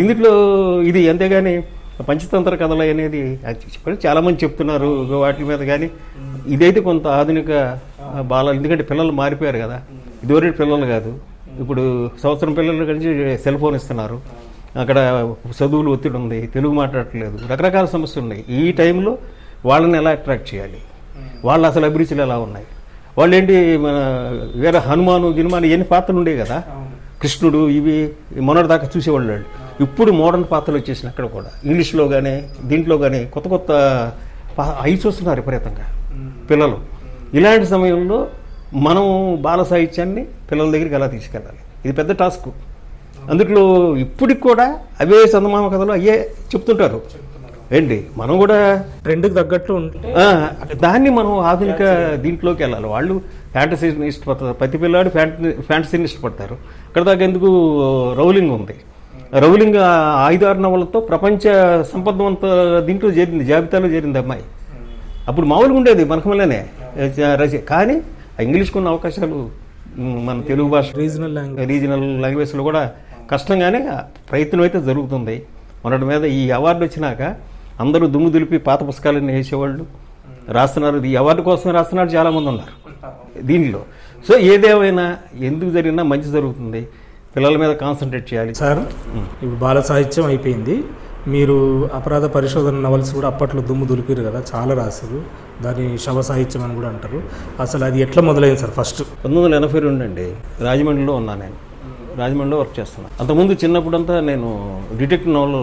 ఇందులో ఇది. అంతేగాని పంచతంత్ర కథలు అనేది చాలామంది చెప్తున్నారు వాటి మీద, కానీ ఇదైతే కొంత ఆధునిక బాలలు. ఎందుకంటే పిల్లలు మారిపోయారు కదా, ఇదివరకు పిల్లలు కాదు, ఇప్పుడు సంవత్సరం పిల్లలు కలిసి సెల్ ఫోన్ ఇస్తున్నారు. అక్కడ చదువులు ఒత్తిడి ఉంది, తెలుగు మాట్లాడట్లేదు, రకరకాల సమస్యలు ఉన్నాయి. ఈ టైంలో వాళ్ళని ఎలా అట్రాక్ట్ చేయాలి, వాళ్ళు అసలు అభిరుచులు ఎలా ఉన్నాయి, వాళ్ళు ఏంటి మన వేరే హనుమాను గినుమాను ఎన్ని పాత్రలు ఉండేవి కదా, కృష్ణుడు ఇవి మొన్నటి దాకా చూసేవాళ్ళు. ఇప్పుడు మోడర్న్ పాత్రలు వచ్చేసిన అక్కడ కూడా ఇంగ్లీష్లో కానీ దీంట్లో కానీ కొత్త అవి చూస్తున్నారు విపరీతంగా పిల్లలు. ఇలాంటి సమయంలో మనం బాల సాహిత్యాన్ని పిల్లల దగ్గరికి ఎలా తీసుకెళ్ళాలి, ఇది పెద్ద టాస్క్. అందుట్లో ఇప్పటికి కూడా అవే చందమామ కథలు అయ్యే చెప్తుంటారు ఏంటి. మనం కూడా ట్రెండ్కి తగ్గట్టు ఉంటే దాన్ని మనం ఆధునిక దీంట్లోకి వెళ్ళాలి. వాళ్ళు ఫ్యాంటసీని ఇష్టపడతారు, ప్రతి పిల్లాడు ఫ్యాంటసీని ఇష్టపడతారు. ఇక్కడ దాకా ఎందుకు రౌలింగ్ ఉంది, రౌలింగ్ 5-6 నవలతో ప్రపంచ సంపదవంత దీంట్లో చేరింది, జాబితాలో చేరింది అమ్మాయి. అప్పుడు మామూలుగా ఉండేది మనకమల్లనే కానీ ఇంగ్లీష్కి ఉన్న అవకాశాలు మన తెలుగు భాష రీజనల్ లాంగ్వేజ్లో కూడా కష్టంగానే ప్రయత్నం అయితే జరుగుతుంది. మొన్నటి మీద ఈ అవార్డు వచ్చినాక అందరూ దుమ్ము దులిపి పాత పుస్తకాలన్నీ వేసేవాళ్ళు రాస్తున్నారు. ఈ అవార్డు కోసం రాస్తున్నారు చాలామంది ఉన్నారు దీనిలో. సో ఏదేమైనా ఎందుకు జరిగినా మంచి జరుగుతుంది, పిల్లల మీద కాన్సన్ట్రేట్ చేయాలి. సార్ ఇప్పుడు బాల సాహిత్యం అయిపోయింది, మీరు అపరాధ పరిశోధన నవల్స్ కూడా అప్పట్లో దుమ్ము దులిపారు కదా, చాలా రాశారు. దాన్ని శవ సాహిత్యం అని కూడా అంటారు. అసలు అది ఎట్లా మొదలైంది సార్? ఫస్ట్ 1982 అండి, రాజమండ్రిలో ఉన్నాను. నేను రాజమండ్రిలో వర్క్ చేస్తున్నాను. అంతకుముందు చిన్నప్పుడంతా నేను డిటెక్టివ్ నవలు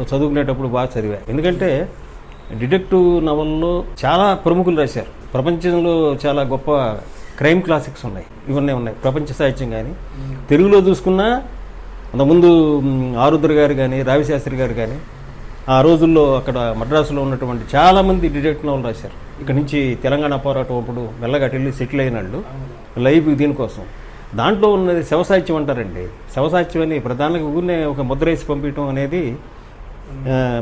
చదువుకునేటప్పుడు బాగా చదివా. ఎందుకంటే డిటెక్టివ్ నవల్లో చాలా ప్రముఖులు రాశారు. ప్రపంచంలో చాలా గొప్ప క్రైమ్ క్లాసిక్స్ ఉన్నాయి, ఇవన్నీ ఉన్నాయి ప్రపంచ సాహిత్యం. కానీ తెలుగులో చూసుకున్నా అంతకుముందు ఆరుద్ర గారు కానీ రావిశాస్త్రి గారు కానీ ఆ రోజుల్లో అక్కడ మద్రాసులో ఉన్నటువంటి చాలామంది డిటెక్టివ్ నవలు రాశారు. ఇక్కడ నుంచి తెలంగాణ పోరాటం అప్పుడు మెల్లగా వెళ్ళి సెటిల్ అయిన వాళ్ళు లైవ్ దీనికోసం. దాంట్లో ఉన్నది శవసాహిత్యం అంటారండి. శవసాహిత్యం అని ప్రధానంగా ఊరినే ఒక ముద్ర వేసి పంపించడం అనేది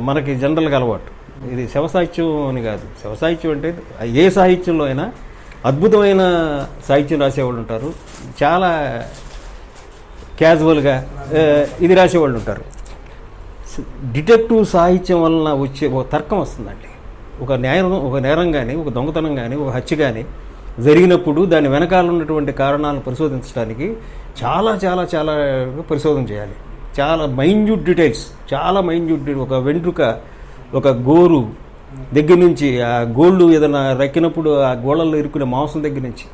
మనకి జనరల్గా అలవాటు. ఇది శవసాహిత్యం అని కాదు. శవసాహిత్యం అంటే ఏ సాహిత్యంలో అయినా అద్భుతమైన సాహిత్యం రాసేవాళ్ళు ఉంటారు, చాలా క్యాజువల్గా ఇది రాసేవాళ్ళు ఉంటారు. డిటెక్టివ్ సాహిత్యం వలన వచ్చే ఒక తర్కం వస్తుందండి. ఒక నేరం కానీ, ఒక దొంగతనం కానీ, ఒక హత్య కానీ జరిగినప్పుడు దాని వెనకాల ఉన్నటువంటి కారణాలను పరిశోధించడానికి చాలా చాలా చాలా పరిశోధన చేయాలి. చాలా మైన్యూట్ డీటెయిల్స్, ఒక వెంట్రుక, ఒక గోరు దగ్గర నుంచి ఆ గోళ్ళు ఏదైనా రక్కినప్పుడు ఆ గోళ్ళల్లో ఇరుక్కునే మాంసం దగ్గర నుంచి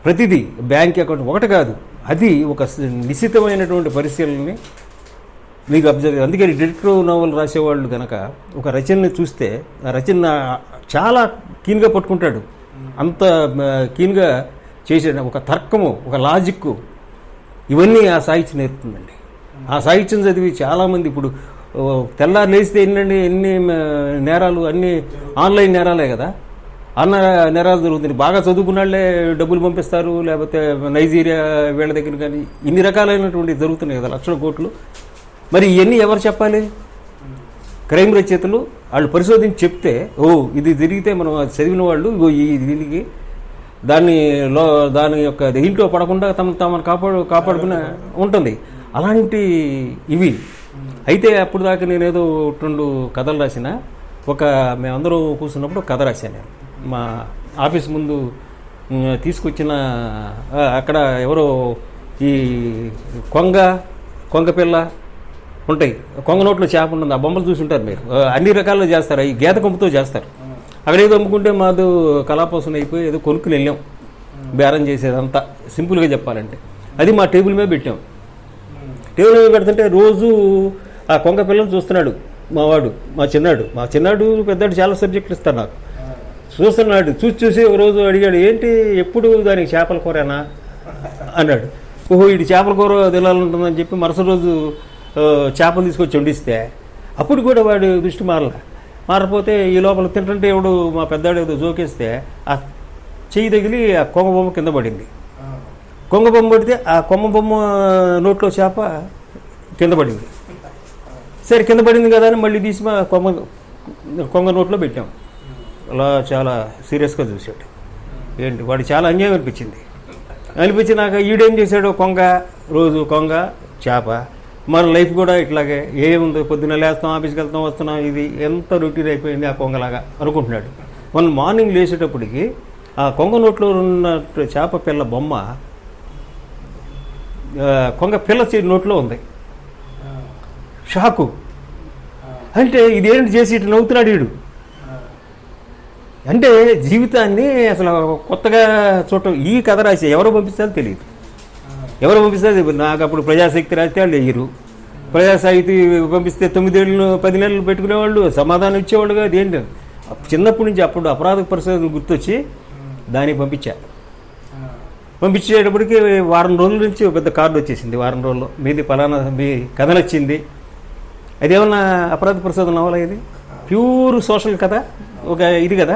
ప్రతిదీ, బ్యాంక్ అకౌంట్ ఒకటి కాదు, అది ఒక నిశ్చితమైనటువంటి పరిశీలనని మీకు అబ్జర్వ్. అందుకని డిటెక్టివ్ నవల్ రాసేవాళ్ళు కనుక ఒక రచనని చూస్తే ఆ రచన చాలా కీన్గా పట్టుకుంటాడు. అంత కీన్గా చేసే ఒక తర్కము, ఒక లాజిక్కు, ఇవన్నీ ఆ సాహిత్యం నేర్పుతుందండి. ఆ సాహిత్యం చదివి చాలామంది ఇప్పుడు తెల్లారు లేస్తే ఎన్ని నేరాలు, అన్ని ఆన్లైన్ నేరాలే కదా, నేరాలు జరుగుతుంది. బాగా చదువుకున్నాళ్లే డబ్బులు పంపిస్తారు, లేకపోతే నైజీరియా వీళ్ళ దగ్గర కానీ ఇన్ని రకాలైనటువంటి జరుగుతున్నాయి కదా, లక్షల కోట్లు. మరి ఇవన్నీ ఎవరు చెప్పాలి? క్రైమ్ రచయితలు వాళ్ళు పరిశోధించి చెప్తే, ఇది జరిగితే మనం చదివిన వాళ్ళు దీనికి దాని యొక్క దీంట్లో పడకుండా తమను కాపాడుకునే ఉంటుంది. అలాంటి ఇవి అయితే అప్పుడు దాకా నేనేదో 2 కథలు రాసిన మేమందరూ కూర్చున్నప్పుడు కథ రాశాను నేను. మా ఆఫీస్ ముందు తీసుకొచ్చిన అక్కడ ఎవరో ఈ కొంగ పిల్ల ఉంటాయి, కొంగ నోట్లో చేప ఉంటుంది, ఆ బొమ్మలు చూసి ఉంటారు మీరు. అన్ని రకాలు చేస్తారు, ఈ గేదె కొమ్ముతో చేస్తారు. అక్కడ ఏదో అమ్ముకుంటే మాది కళాపోసన అయిపోయి ఏదో కొనుక్కుని వెళ్ళాం, బేరం చేసేదంతా సింపుల్గా చెప్పాలంటే. అది మా టేబుల్ మీద పెట్టాం. టేబుల్ మీద పెడుతుంటే రోజు ఆ కొంగ పిల్లని చూస్తున్నాడు మా చిన్నాడు పెద్దాడు చాలా సబ్జెక్టులు ఇస్తారు నాకు. చూస్తున్నాడు, చూసి ఒక రోజు అడిగాడు, ఏంటి ఎప్పుడు దానికి చేపల కూరేనా అన్నాడు. ఓహో ఇటు చేపల కూర తినాలంటుందని చెప్పి మరుసటి రోజు చేపలు తీసుకొచ్చి వండిస్తే అప్పుడు కూడా వాడు దృష్టి మారపోతే ఈ లోపల తింటుంటే ఎవడు మా పెద్దాడు ఏదో జోకేస్తే ఆ చెయ్యి తగిలి ఆ కొంగ బొమ్మ కింద పడింది. కొంగ బొమ్మ పడితే ఆ కొమ్మ బొమ్మ నోట్లో చేప కింద పడింది. సరే కింద పడింది కదా అని మళ్ళీ తీసి మా కొంగ నోట్లో పెట్టాం. అలా చాలా సీరియస్గా చూశాడు. ఏంటి వాడు చాలా అన్యాయం అనిపించినాక ఈడేం చేశాడు, రోజు కొంగ చేప. మన లైఫ్ కూడా ఇట్లాగే ఏముంది, పొద్దున్న లేస్తాం, ఆఫీస్కి వెళ్తాం, వస్తున్నాం, ఇది ఎంత రొటీన్ అయిపోయింది ఆ కొంగలాగా అనుకుంటున్నాడు. మనం మార్నింగ్ లేచేటప్పటికి ఆ కొంగ నోట్లో ఉన్న చేప పిల్ల బొమ్మ కొంగ పిల్ల నోట్లో ఉంది. షాకు. అంటే ఇదేంటి చేసి ఇటు నవ్వుతున్నాడు వీడు. అంటే జీవితాన్ని అసలు కొత్తగా చూడటం. ఈ కథ రాసి ఎవరో పంపిస్తారో తెలియదు, ఎవరు పంపిస్తారు. నాకు అప్పుడు ప్రజాశక్తి రాస్తే వాళ్ళు ఎయ్యరు, ప్రజాసాహితీ పంపిస్తే 9 ఏళ్ళు 10 నెలలు పెట్టుకునేవాళ్ళు, సమాధానం ఇచ్చేవాళ్ళు కాదు. ఏంటి చిన్నప్పటి నుంచి అప్పుడు అపరాధ పరిశోధన గుర్తొచ్చి దానికి పంపించేటప్పటికి వారం రోజుల నుంచి పెద్ద కార్డు వచ్చేసింది. వారం రోజుల్లో మీది పలానా మీ కథ నచ్చింది. అదేమన్నా అపరాధ పరిశోధన నవల, ఇది ప్యూర్ సోషల్ కథ, ఒక ఇది కదా,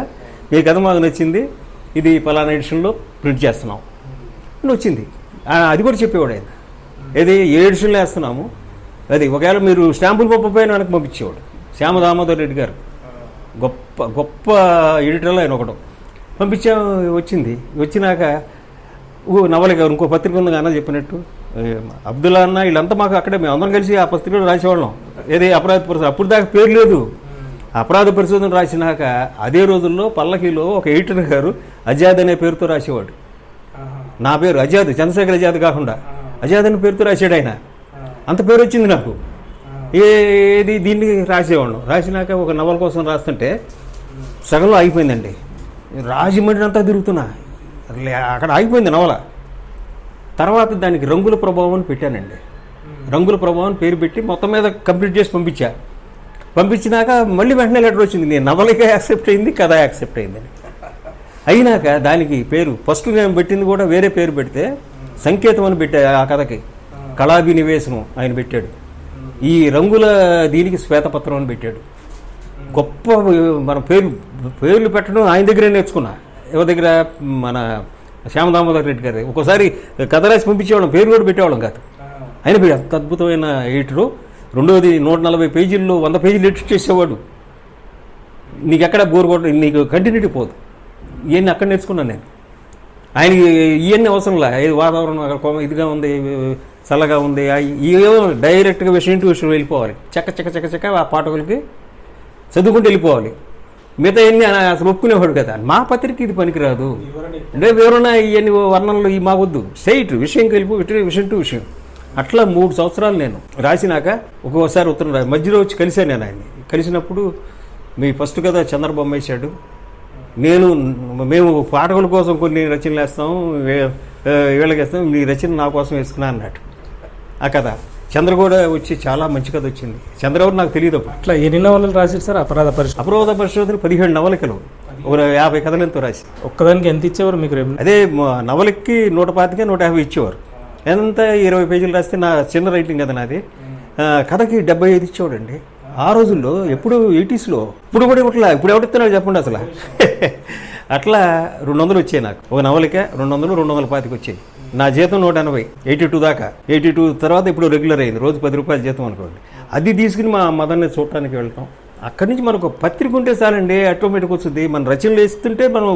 మీ కథ మాకు నచ్చింది, ఇది పలానా ఎడిషన్లో ప్రింట్ చేస్తున్నాం అని వచ్చింది. అది కూడా చెప్పేవాడు ఆయన. ఏది 7 ఎడిషన్లో వేస్తున్నాము, అది ఒకవేళ మీరు స్టాంపులు పంపపోయిన వెనక్కి పంపించేవాడు. శ్యామ దామోదర్ రెడ్డి గారు గొప్ప ఎడిటర్లో ఆయన ఒకడు వచ్చినాక నవల గారు ఇంకో పత్రిక ఉంది అన్న చెప్పినట్టు, అబ్దుల్లా అన్న వీళ్ళంతా మాకు అక్కడే మేము అందరం కలిసి ఆ పత్రికలో రాసేవాళ్ళం. ఏది అపరాధ పరిశోధన, అప్పుడు దాకా పేరు లేదు. అపరాధ పరిశోధన రాసినాక అదే రోజుల్లో పల్లకీలో ఒక ఎడిటర్ గారు అజాద్ అనే పేరుతో రాసేవాడు. నా పేరు అజాద్, చంద్రశేఖర్ అజాద్ కాకుండా అజాద్ అనే పేరుతో రాశాడు ఆయన. అంత పేరు వచ్చింది నాకు. ఏది దీన్ని రాసేవాళ్ళం. రాసినాక ఒక నవల కోసం రాస్తుంటే సగంలో ఆగిపోయిందండి. రాజమండ్రి అంతా తిరుగుతున్నా, అక్కడ ఆగిపోయింది నవల. తర్వాత దానికి రంగుల ప్రభావం అని పెట్టానండి. రంగుల ప్రభావం పేరు పెట్టి మొత్తం మీద కంప్లీట్ చేసి పంపించినాక మళ్ళీ వెంటనే లెటర్ వచ్చింది, నేను నవలగా యాక్సెప్ట్ అయింది, కథ యాక్సెప్ట్ అయిందని. అయినాక దానికి పేరు ఫస్ట్ నేను పెట్టింది కూడా వేరే పేరు పెడితే సంకేతం అని పెట్టా. ఆ కథకి కళాభినివేశం ఆయన పెట్టాడు. ఈ రంగుల దీనికి శ్వేతపత్రం అని పెట్టాడు. గొప్ప మన పేర్లు పెట్టడం ఆయన దగ్గరే నేర్చుకున్నా. ఎవరి దగ్గర, మన శ్యామదామోదర్ రెడ్డి గారి. ఒక్కోసారి కథ రాసి పంపించేవాళ్ళం, పేరు కూడా పెట్టేవాళ్ళం కాదు. ఆయన అంత అద్భుతమైన ఎడిటరు. రెండోది 140 పేజీల్లో 100 పేజీలు ఎడిట్ చేసేవాడు. నీకు ఎక్కడ బోర్ కొట్ట, నీకు కంటిన్యూటీ పోదు. ఇవన్నీ అక్కడ నేర్చుకున్నాను నేను. ఆయనకి ఇవన్నీ అవసరంలా, వాతావరణం అక్కడ ఇదిగా ఉంది, చల్లగా ఉంది, ఏమో డైరెక్ట్గా విషయం టు విషయం వెళ్ళిపోవాలి. చక్క ఆ పాఠకులకి చదువుకుంటూ వెళ్ళిపోవాలి. మిగతా ఇవన్నీ అసలు ఒప్పుకునేవాడు కదా. మా పత్రిక ఇది పనికిరాదు అంటే ఎవరైనా ఇవన్నీ వర్ణనలు ఈ మాకొద్దు, స్ట్రైట్ విషయంకి వెళ్ళిపో, విషయం టు విషయం. అట్లా 3 సంవత్సరాలు నేను రాసినాక ఒక్కోసారి ఉత్తరం మధ్యలో వచ్చి కలిశాను నేను ఆయన్ని. కలిసినప్పుడు మీ ఫస్ట్ కదా చంద్రబొమ్మ వేశాడు, మేము పాఠకుల కోసం కొన్ని రచనలు వేస్తాం, వీళ్ళకి వేస్తాం, మీ రచన నా కోసం వేసుకున్నా అన్నట్టు. ఆ కథ చంద్ర కూడా వచ్చి చాలా మంచి కథ వచ్చింది. చంద్ర ఎవరు నాకు తెలియదు. అట్లా ఎన్ని నవలలు రాశారు సార్? అపరాధ పరిశోధన 17 నవలికలు, ఒక 50 కథలు ఎంతో రాసి. ఒక్కదానికి ఎంత ఇచ్చేవారు మీకు? అదే నవలకి 125 150 ఇచ్చేవారు. ఎంత 20 పేజీలు రాస్తే, నా చిన్న రైటింగ్ కదా నాది. కథకి 75 ఇచ్చేవాడండి ఆ రోజుల్లో. ఎప్పుడు 80sలో. ఇప్పుడు కూడా ఇట్లా, ఇప్పుడు ఎవరిస్తున్నాడు చెప్పండి అసలు. అట్లా 200 వచ్చాయి నాకు. ఒక నవలికే 200 225 వచ్చాయి. నా జీతం 180, 82 దాకా. 82 తర్వాత ఇప్పుడు రెగ్యులర్ అయింది, రోజు 10 రూపాయల జీతం అనుకోండి. అది తీసుకుని మా మదర్ని చూడటానికి వెళ్తాం. అక్కడి నుంచి మనకు పత్రిక ఉంటే చాలండి, ఆటోమేటిక్ వస్తుంది. మన రచనలు వేస్తుంటే మనం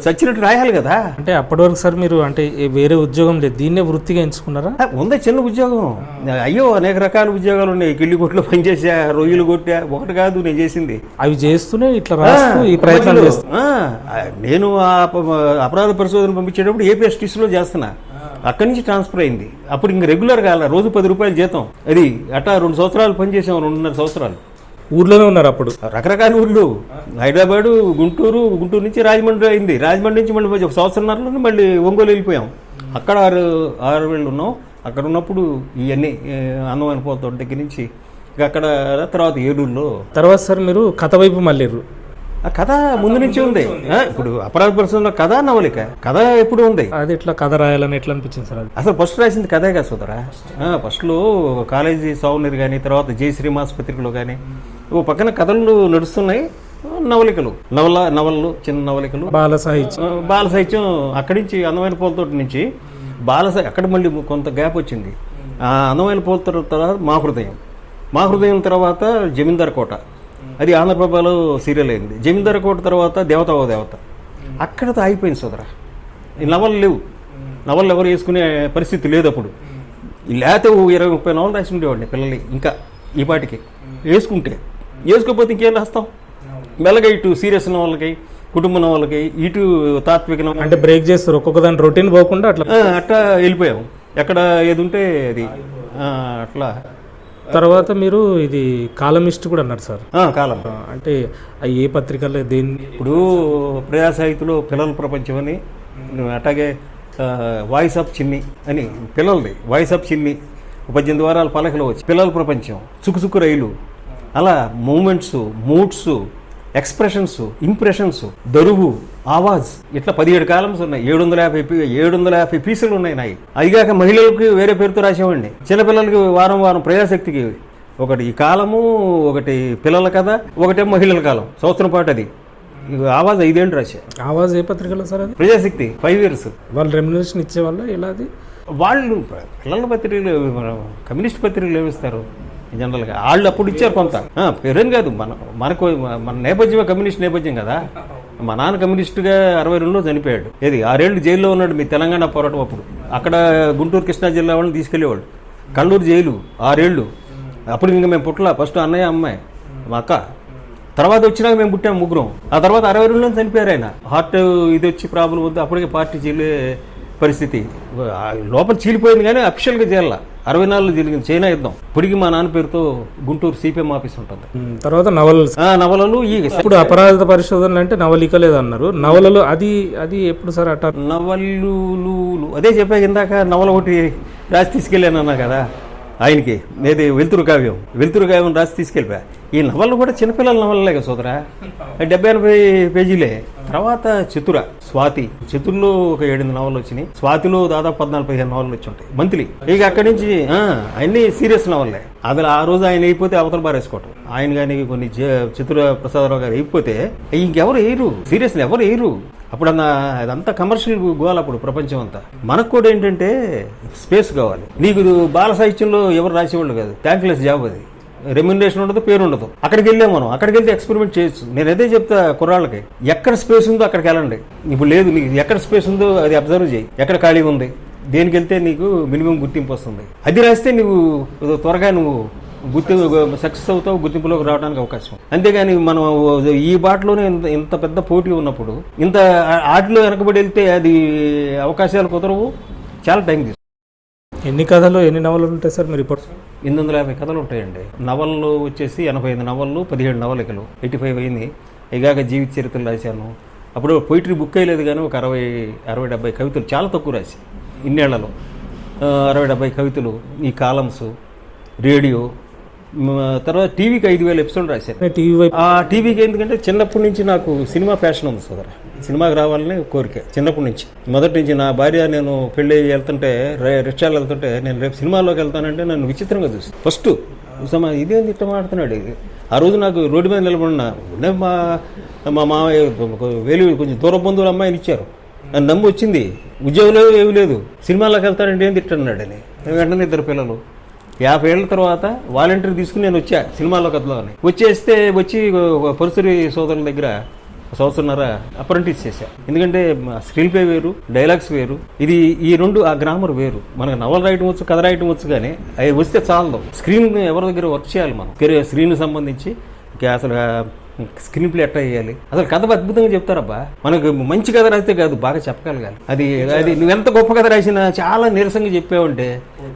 చచ్చినట్టు రాయాలి కదా. అంటే అప్పటి వరకు సార్ మీరు అంటే వేరే ఉద్యోగం లేదు, దీన్నే వృత్తిగా ఎంచుకున్నారా? ఉందా చిన్న ఉద్యోగం? అయ్యో అనేక రకాల ఉద్యోగాలు ఉన్నాయి. కిళ్ళి కొట్లు పనిచేసా, రొయ్యలు కొట్టా, ఒకటి కాదు నేను చేసింది. అవి చేస్తూనే ఇట్లా రాస్తూ ఈ ప్రయత్నాలు చేస్తా. నేను అపరాధ పరిశోధన పంపించేటప్పుడు ఏపీఎస్టీసీలో చేస్తున్నా. అక్కడి నుంచి ట్రాన్స్ఫర్ అయింది. అప్పుడు ఇంక రెగ్యులర్ కాల, రోజు 10 రూపాయలు జీతం. అది అట్టా 2 సంవత్సరాలు పనిచేసాం, 2.5 సంవత్సరాలు ఊర్లోనే ఉన్నారు అప్పుడు. రకరకాల ఊళ్ళు, హైదరాబాదు, గుంటూరు నుంచి రాజమండ్రి అయింది. రాజమండ్రి నుంచి మళ్ళీ 1 సంవత్సరంన్నరలో మళ్ళీ ఒంగోలు వెళ్ళిపోయాం. అక్కడ 6 వేళ్ళు ఉన్నాం. అక్కడ ఉన్నప్పుడు ఇవన్నీ అందమైన పోతాం దగ్గర నుంచి ఇక అక్కడ. తర్వాత ఏలూరులో. తర్వాత సార్ మీరు కథ వైపు మళ్ళీరు. ఆ కథ ముందు నుంచి ఉంది. ఇప్పుడు అపరాధ పరిశోధన కథ, నవలిక. కథ ఎప్పుడు ఉంది. అది ఎట్లా కథ రాయాలని ఎట్లా అనిపించింది సార్? అది అసలు ఫస్ట్ రాసింది కథే కదా సోదరా. ఫస్ట్లో కాలేజీ సౌందర్య కానీ, తర్వాత జై శ్రీమాస్ పత్రికలో కానీ ఓ పక్కన కథలు నడుస్తున్నాయి, నవలికలు, నవలలు, చిన్న నవలికలు, బాల సాహిత్యం. అక్కడి నుంచి అందమైన పూలతోటి నుంచి అక్కడ మళ్ళీ కొంత గ్యాప్ వచ్చింది. ఆ అందమైన పూలతోటి తర్వాత మా హృదయం తర్వాత జమీందార్ కోట, అది ఆంధ్రప్రభలో సీరియల్ అయింది. జమీందార్ కోట తర్వాత దేవత ఓ దేవత. అక్కడతో అయిపోయింది సోదరా. ఈ నవలు లేవు, నవలు ఎవరు వేసుకునే పరిస్థితి లేదు అప్పుడు. లేకపోతే 20-30 నవలు రాసి ఉండేవాడిని పిల్లల్ని. ఇంకా ఈ పాటికి వేసుకోకపోతే ఇంకేం రాస్తాం. మెల్లగా ఇటు సీరియస్ నవలకి, కుటుంబ నవలకి, ఇటు తాత్విక నవల అంటే బ్రేక్ చేస్తారు, ఒక్కొక్క దాని రొటీన్ పోకుండా అట్లా వెళ్ళిపోయాం. ఎక్కడ ఏది ఉంటే అది అట్లా. తర్వాత మీరు ఇది కాలమిస్ట్ కూడా అన్నారు సార్. కాలం అంటే ఏ పత్రికల్లో దేని? ఇప్పుడు ప్రజా సాహిత్యంలో పిల్లల ప్రపంచం అని, అట్లాగే వాయిస్ ఆఫ్ చిన్ని అని పిల్లలది. వాయిస్ ఆఫ్ చిన్ని 18 వారాల పలకలు వచ్చి పిల్లల ప్రపంచం, సుకుసుకు రైలు, అలా మూమెంట్స్, మూడ్స్, ఎక్స్ప్రెషన్స్, ఇంప్రెషన్స్, దరువు, ఆవాజ్, ఇట్లా 17 కాలమ్స్ ఉన్నాయి. 750 పీసులు ఉన్నాయి నాయి. అదిగాక మహిళలకు వేరే పేరుతో రాసేవాడిని. చిన్నపిల్లలకి వారం ప్రజాశక్తికి ఒకటి ఈ కాలము, ఒకటి పిల్లల కథ, ఒకటే మహిళల కాలం. సంవత్సరం పాటు అది. ఆవాజ్ 5 ఏళ్ళు రాశా. ఆవాజ్ ఏ పత్రికలో సార్? అది ప్రజాశక్తి 5 years. వాళ్ళు రెమ్యునరేషన్ ఇచ్చేవాళ్ళ ఇలా? అది వాళ్ళు పిల్లల పత్రికలు, కమ్యూనిస్ట్ పత్రికలు ఏమిస్తారు జనరల్గా. వాళ్ళు అప్పుడు ఇచ్చారు కొంత. పేరేం కాదు, మన నేపథ్యం కమ్యూనిస్ట్ నేపథ్యం కదా. మా నాన్న కమ్యూనిస్టుగా 62లో చనిపోయాడు. 6 ఏళ్ళు జైల్లో ఉన్నాడు మీ తెలంగాణ పోరాటం అప్పుడు. అక్కడ గుంటూరు కృష్ణా జిల్లా వాళ్ళని తీసుకెళ్లేవాడు. కల్లూరు జైలు 6 ఏళ్ళు. అప్పుడు ఇంకా మేము పుట్టలా. ఫస్ట్ అన్నయ్య, అమ్మాయి, మా అక్క. తర్వాత వచ్చినాక మేము పుట్టాము ముగ్గురం. ఆ తర్వాత 62లో చనిపోయారు ఆయన. హార్ట్ ఇది వచ్చి ప్రాబ్లం వద్దు. అప్పటికే పార్టీ చీలే పరిస్థితి. లోపల చీలిపోయింది కానీ అఫిషియల్గా చేయాల. 64లో జరిగింది చైనా యుద్ధం. ఇప్పటికి మా నాన్న పేరుతో గుంటూరు సిపిఎం ఆఫీస్ ఉంటుంది. తర్వాత నవలలు. ఇప్పుడు అపరాధ పరిశోధనలు అంటే నవలిక లేదన్నారు. నవలలు అది ఎప్పుడు సార్ అట్ట? నవలు అదే చెప్పాక ఇందాక, నవల ఒకటి రాసి తీసుకెళ్ళానన్నా కదా ఆయనకి. ఏది వెలుతురు కావ్యం రాసి తీసుకెళ్ళిపోయా. ఈ నవలు కూడా చిన్నపిల్లల నవలలే కదా సోదరా. 70-80 పేజీలే. తర్వాత చతుర్లో ఒక 7 నవలు వచ్చినాయి. స్వాతిలో దాదాపు 14-15 నవలు వచ్చి ఉంటాయి మంత్లీ. ఇక అక్కడి నుంచి అన్ని సీరియస్ నవల్లే. అది ఆ రోజు ఆయన అయిపోతే అవతల బారేసుకోవటం. ఆయన కానీ కొన్ని చిత్ర ప్రసాదరావు గారు అయిపోతే ఇంకెవరు వేయరు, సీరియస్ ఎవరు వేయరు. అప్పుడు అదంతా కమర్షియల్ గోల్ అప్పుడు ప్రపంచం అంతా. మనకు కూడా ఏంటంటే స్పేస్ కావాలి. నీకు బాల సాహిత్యంలో ఎవరు రాసేవాళ్ళు కాదు. థ్యాంక్లెస్ జాబ్ అది. రెమ్యునరేషన్ ఉండదు, పేరు ఉండదు. అక్కడికి వెళ్ళాం మనం. అక్కడికి వెళ్తే ఎక్స్పెరిమెంట్ చేయొచ్చు. నేను అదే చెప్తా కుర్రాళ్ళకి, ఎక్కడ స్పేస్ ఉందో అక్కడికి వెళ్ళండి. ఇప్పుడు లేదు, నీకు ఎక్కడ స్పేస్ ఉందో అది అబ్జర్వ్ చేయి. ఎక్కడ ఖాళీ ఉంది, దేనికి వెళ్తే నీకు మినిమం గుర్తింపు వస్తుంది. అది రాస్తే నువ్వు త్వరగా సక్సెస్ అవుతావు, గుర్తింపులోకి రావడానికి అవకాశం. అంతేగాని మనం ఈ బాటలోనే ఇంత పెద్ద పోటీ ఉన్నప్పుడు ఇంత ఆటలో వెనకబడి వెళ్తే అది అవకాశాలు కుదరవు. చాలా టైం తీసుకుంటుంది. ఎన్ని కథలు, ఎన్ని నవలలు ఉంటాయి సార్ మీరు ఇప్పుడు? 850 కథలు ఉంటాయండి. నవల్లో వచ్చేసి 85 నవళ్ళు, 17 నవలికలు, 85 అయింది. ఇగాక జీవిత చరిత్రలు రాశాను. అప్పుడు పోయిటరీ బుక్ అయ్యలేదు కానీ ఒక 60-70 కవితలు, చాలా తక్కువ రాసి ఇన్నేళ్లలో. 60-70 కవితలు, ఈ కాలమ్స్, రేడియో, తర్వాత టీవీకి 5000 ఎపిసోడ్ రాశాను. టీవీకి ఎందుకంటే చిన్నప్పటి నుంచి నాకు సినిమా ప్యాషన్ ఉంది సోదరా. సినిమాకి రావాలని కోరిక చిన్నప్పటి నుంచి. మొదటి నుంచి నా భార్య, నేను పెళ్ళి వెళ్తుంటే, రిక్షాలు వెళ్తుంటే, నేను రేపు సినిమాలోకి వెళ్తానంటే నన్ను విచిత్రంగా చూసి ఫస్ట్ ఇదేంది ఇట్లా మాడుతున్నాడు. ఆ రోజు నాకు రోడ్డు మీద నిలబడిన మా మామయ్య కొంచెం దూర బంధువులు అమ్మాయిని ఇచ్చారు. నన్ను నమ్మి వచ్చింది. ఉద్యోగంలో ఏమీ లేదు. సినిమాలోకి వెళ్తానంటే ఏం తిట్టన్నాడు అని. వెంటనే 2 పిల్లలు. 50 ఏళ్ళ తర్వాత వాలంటీర్ తీసుకుని నేను వచ్చా సినిమాలో కథలోని వచ్చి పరుసూరి సోదరుల దగ్గర సంవత్సరంన్నర అప్రెంటిస్ చేశా. ఎందుకంటే స్క్రీన్ ప్లే వేరు, డైలాగ్స్ వేరు. ఇది ఈ రెండు ఆ గ్రామర్ వేరు. మనకు నవల రాయటం వచ్చు, కథ రాయటం వచ్చు, కానీ అవి వస్తే చాలదు. స్క్రీన్ ఎవరి దగ్గర వర్క్ చేయాలి మనం. స్క్రీన్ సంబంధించి అసలు స్క్రీన్ ప్లే ఎట్లా చేయాలి, అసలు కథ అద్భుతంగా చెప్తారబ్బా. మనకు మంచి కథ రాస్తే కాదు, బాగా చెప్పగలగాలి. అది నువ్వెంత గొప్ప కథ రాసినా చాలా నీరసంగా చెప్పావంటే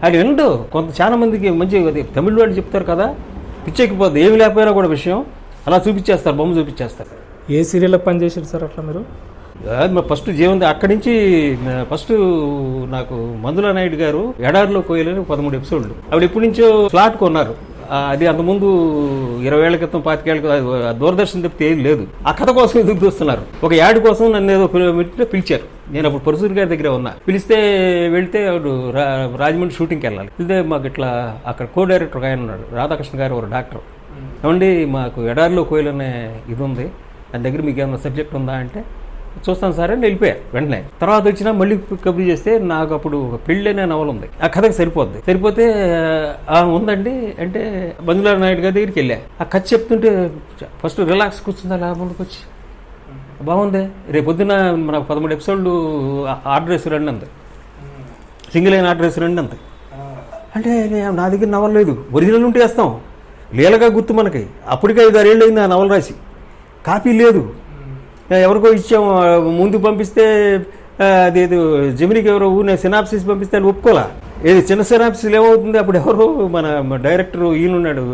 అది వింటూ చాలా మందికి మంచి తమిళ వాళ్ళు చెప్తారు కదా, పిచ్చెక్కిపోద్ది. ఏమి లేకపోయినా కూడా విషయం అలా చూపించేస్తారు, బొమ్మ చూపించేస్తారు. ఏ సీరియల్లో పనిచేసారు సార్ అట్లా మీరు? ఫస్ట్ జీవంతి అక్కడి నుంచి ఫస్ట్ నాకు మందుల నాయుడు గారు ఎడారిలో కోయలని 13 ఎపిసోడ్లు ఆవిడ ఎప్పటి నుంచో స్లాట్ కొన్నారు. అది అంతకుముందు 20 ఏళ్ల క్రితం 25 ఏళ్ల క్రితం దూరదర్శన్ తప్పితే ఏం లేదు. ఆ కథ కోసం ఎదురు చూస్తున్నారు. ఒక యాడ్ కోసం నన్ను ఏదో పిలిచారు. నేను అప్పుడు పరుసూరి గారి దగ్గర ఉన్నా. పిలిస్తే వెళ్తే ఆవిడ రాజమండ్రి షూటింగ్కి వెళ్ళాలి. వెళ్తే మాకు ఇట్లా అక్కడ కో డైరెక్టర్ ఆయన ఉన్నాడు, రాధాకృష్ణ గారు, ఒక డాక్టర్. ఏమండి మాకు ఎడారిలో కోయలనే ఇది ఉంది, దాని దగ్గర మీకు ఏమైనా సబ్జెక్ట్ ఉందా అంటే చూస్తాను సార్ అని వెళ్ళిపోయా వెంటనే. తర్వాత వచ్చినా మళ్ళీ కబుర్ చేస్తే నాకు అప్పుడు ఒక పెళ్ళి అనే నవల ఉంది, ఆ కథకు సరిపోతే ఉందండి అంటే మంజులా నాయుడు గారి దగ్గరికి వెళ్ళా. ఆ కథ చెప్తుంటే ఫస్ట్ రిలాక్స్ కూర్చుందా అలా ముందుకు వచ్చి బాగుంది, రేపు పొద్దున మనకు 13 ఎపిసోడ్లు ఆర్డర్ వేసి రండి అంతే, సింగిల్ అయిన ఆర్డర్ వేసి రండి అంతే. అంటే నా దగ్గర నవల లేదు, ఒరిజినల్ ఉంటే వేస్తాం, లీలగా గుర్తు మనకి. అప్పటికే 5-6 ఏళ్ళు అయింది ఆ నవల రాసి, కాపీ లేదు. ఎవరికో ఇచ్చాము, ముందుకు పంపిస్తే అదేదో జమినికి ఎవరో ఊరినే సినాప్సిస్ పంపిస్తే వాళ్ళు ఒప్పుకోలే. ఏది చిన్న సినాప్సిస్ ఏమవుతుంది, అప్పుడు ఎవరు మన డైరెక్టర్ ఈయనున్నాడు,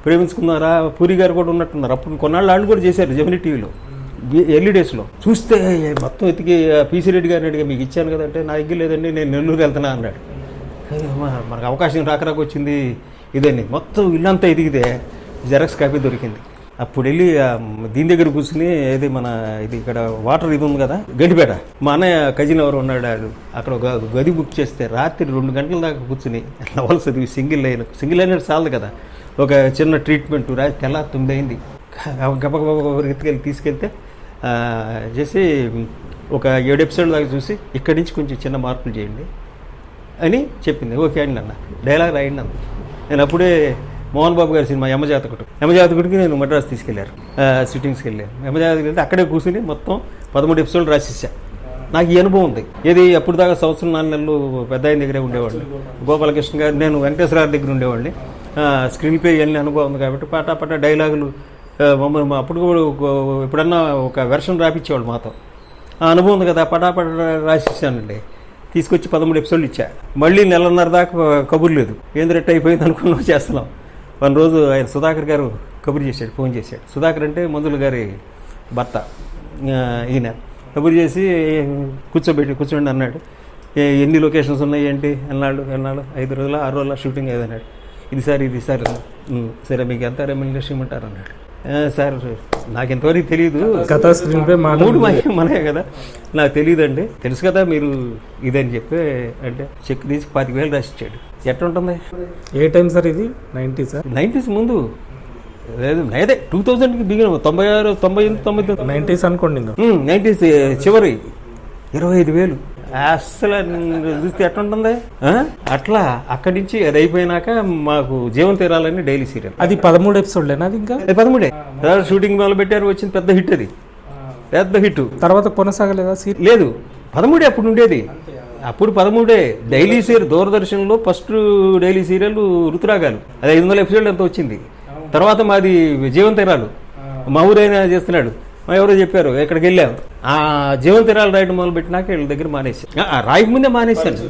ప్రేమించుకున్నారా పూరి గారు కూడా ఉన్నట్టున్నారు. అప్పుడు కొన్నాళ్ళు వాళ్ళు కూడా చేశారు జమిని టీవీలో ఎర్లీ డేస్లో. చూస్తే మొత్తం ఎతికి పీసీ రెడ్డి గారిని అడిగా, మీకు ఇచ్చాను కదంటే నా దగ్గర లేదండి, నేను నెల్లూరు వెళ్తున్నా అన్నాడు. మనకు అవకాశం రాకరాకు వచ్చింది ఇదని మొత్తం ఇల్లంతా ఎదిగితే జెరాక్స్ కాపీ దొరికింది. అప్పుడు వెళ్ళి దీని దగ్గర కూర్చుని ఇది ఇక్కడ వాటర్ ఇది ఉంది కదా గండిపేట, మా అన్నయ్య కజిన్ ఎవరు ఉన్నాడు, అక్కడ ఒక గది బుక్ చేస్తే రాత్రి 2 గంటల దాకా కూర్చుని నవల చదివి సింగిల్ లైన్ చాలదు కదా, ఒక చిన్న ట్రీట్మెంట్ రాసి తెల్లారి 9 అయింది. గబగబా తీసుకెళ్తే చేసి ఒక 7 ఎపిసోడ్ దాకా చూసి ఇక్కడి నుంచి కొంచెం చిన్న మార్పులు చేయండి అని చెప్పింది. ఓకే అండి అన్న, డైలాగ్ రాయండి అన్న. నేను అప్పుడే మోహన్ బాబు గారి సినిమా యమజాతకుడికి నేను మద్రాసు తీసుకెళ్లారు, షూటింగ్స్కి వెళ్ళాను. యమజాతకుడికి వెళ్తే అక్కడే కూర్చుని మొత్తం 13 ఎపిసోడ్లు రాసేసా. నాకు ఈ అనుభవం ఉంది. ఏది అప్పుడు దాకా 1-4 నెలలు పెద్ద ఆయన దగ్గరే ఉండేవాడిని, గోపాలకృష్ణ గారు, నేను వెంకటేశ్వర దగ్గర ఉండేవాడిని. స్క్రీన్ ప్లే ఇవన్నీ అనుభవం ఉంది కాబట్టి పటా డైలాగులు మమ్మల్ని అప్పుడు కూడా ఎప్పుడన్నా ఒక వెర్షన్ రాపిచ్చేవాళ్ళు మాతో. ఆ అనుభవం ఉంది కదా, పటా రాసిచ్చానండి. తీసుకొచ్చి 13 ఎపిసోడ్లు ఇచ్చా. మళ్ళీ 1.5 దాకా కబుర్ లేదు, ఏంది రెట్ అయిపోయింది అనుకున్నాం చేస్తున్నాం. ఒక రోజు ఆయన సుధాకర్ గారు కబుర్ చేశాడు, ఫోన్ చేశాడు. సుధాకర్ అంటే మందుల గారి భర్త. ఈయన కబుర్ చేసి కూర్చోండి అన్నాడు. ఎన్ని లొకేషన్స్ ఉన్నాయి ఏంటి అన్నాడు. 5 రోజుల 6 రోజుల షూటింగ్ అయ్యేది. ఇది సార్ సరే మీకు ఎంత రెమ్యునరేషన్ ఇమ్మంటారు అన్నాడు. సార్ నాకు ఇంతవరకు తెలియదు, కథ స్క్రీన్ ప్లే మూడు మనమే కదా, నాకు తెలియదు అండి, తెలుసు కదా మీరు ఇదని చెప్పి అంటే చెక్ తీసి 25,000 రాసిచ్చాడు. ఎట్లా ఉంటుంది? ఏ టైం సార్ ఇది? 90s ముందు లేదు, అదే 2000కి బిగిన 96, 98, 99 90s అనుకోండి. 90s చివరి 25,000 అసలు చూస్తే ఎట్లా ఉంటుంది. అట్లా అక్కడి నుంచి అది అయిపోయినాక మాకు జీవం తీరాలని డైలీ సీరియల్. అది 13 ఎపిసోడ్లేనా? అది ఇంకా 13 షూటింగ్ మొదలు పెట్టారు, వచ్చింది పెద్ద హిట్. అది పెద్ద హిట్. తర్వాత కొనసాగలేదా? లేదు, 13 అప్పుడు ఉండేది. అప్పుడు 13 డైలీ సీరియల్. దూరదర్శన్లో ఫస్ట్ డైలీ సీరియల్ ఋతురాగాలు, అది 500 ఎపిసోడ్లు ఎంత వచ్చింది. తర్వాత మాది జీవం తీరాలు, మా ఊరైనా చేస్తున్నాడు. ఎవరో చెప్పారు, ఎక్కడికి వెళ్ళాం, ఆ జీవం తీరాలు రాయడం మొదలు పెట్టినాక వీళ్ళ దగ్గర మానేసి, రాయక ముందే మానేశాను.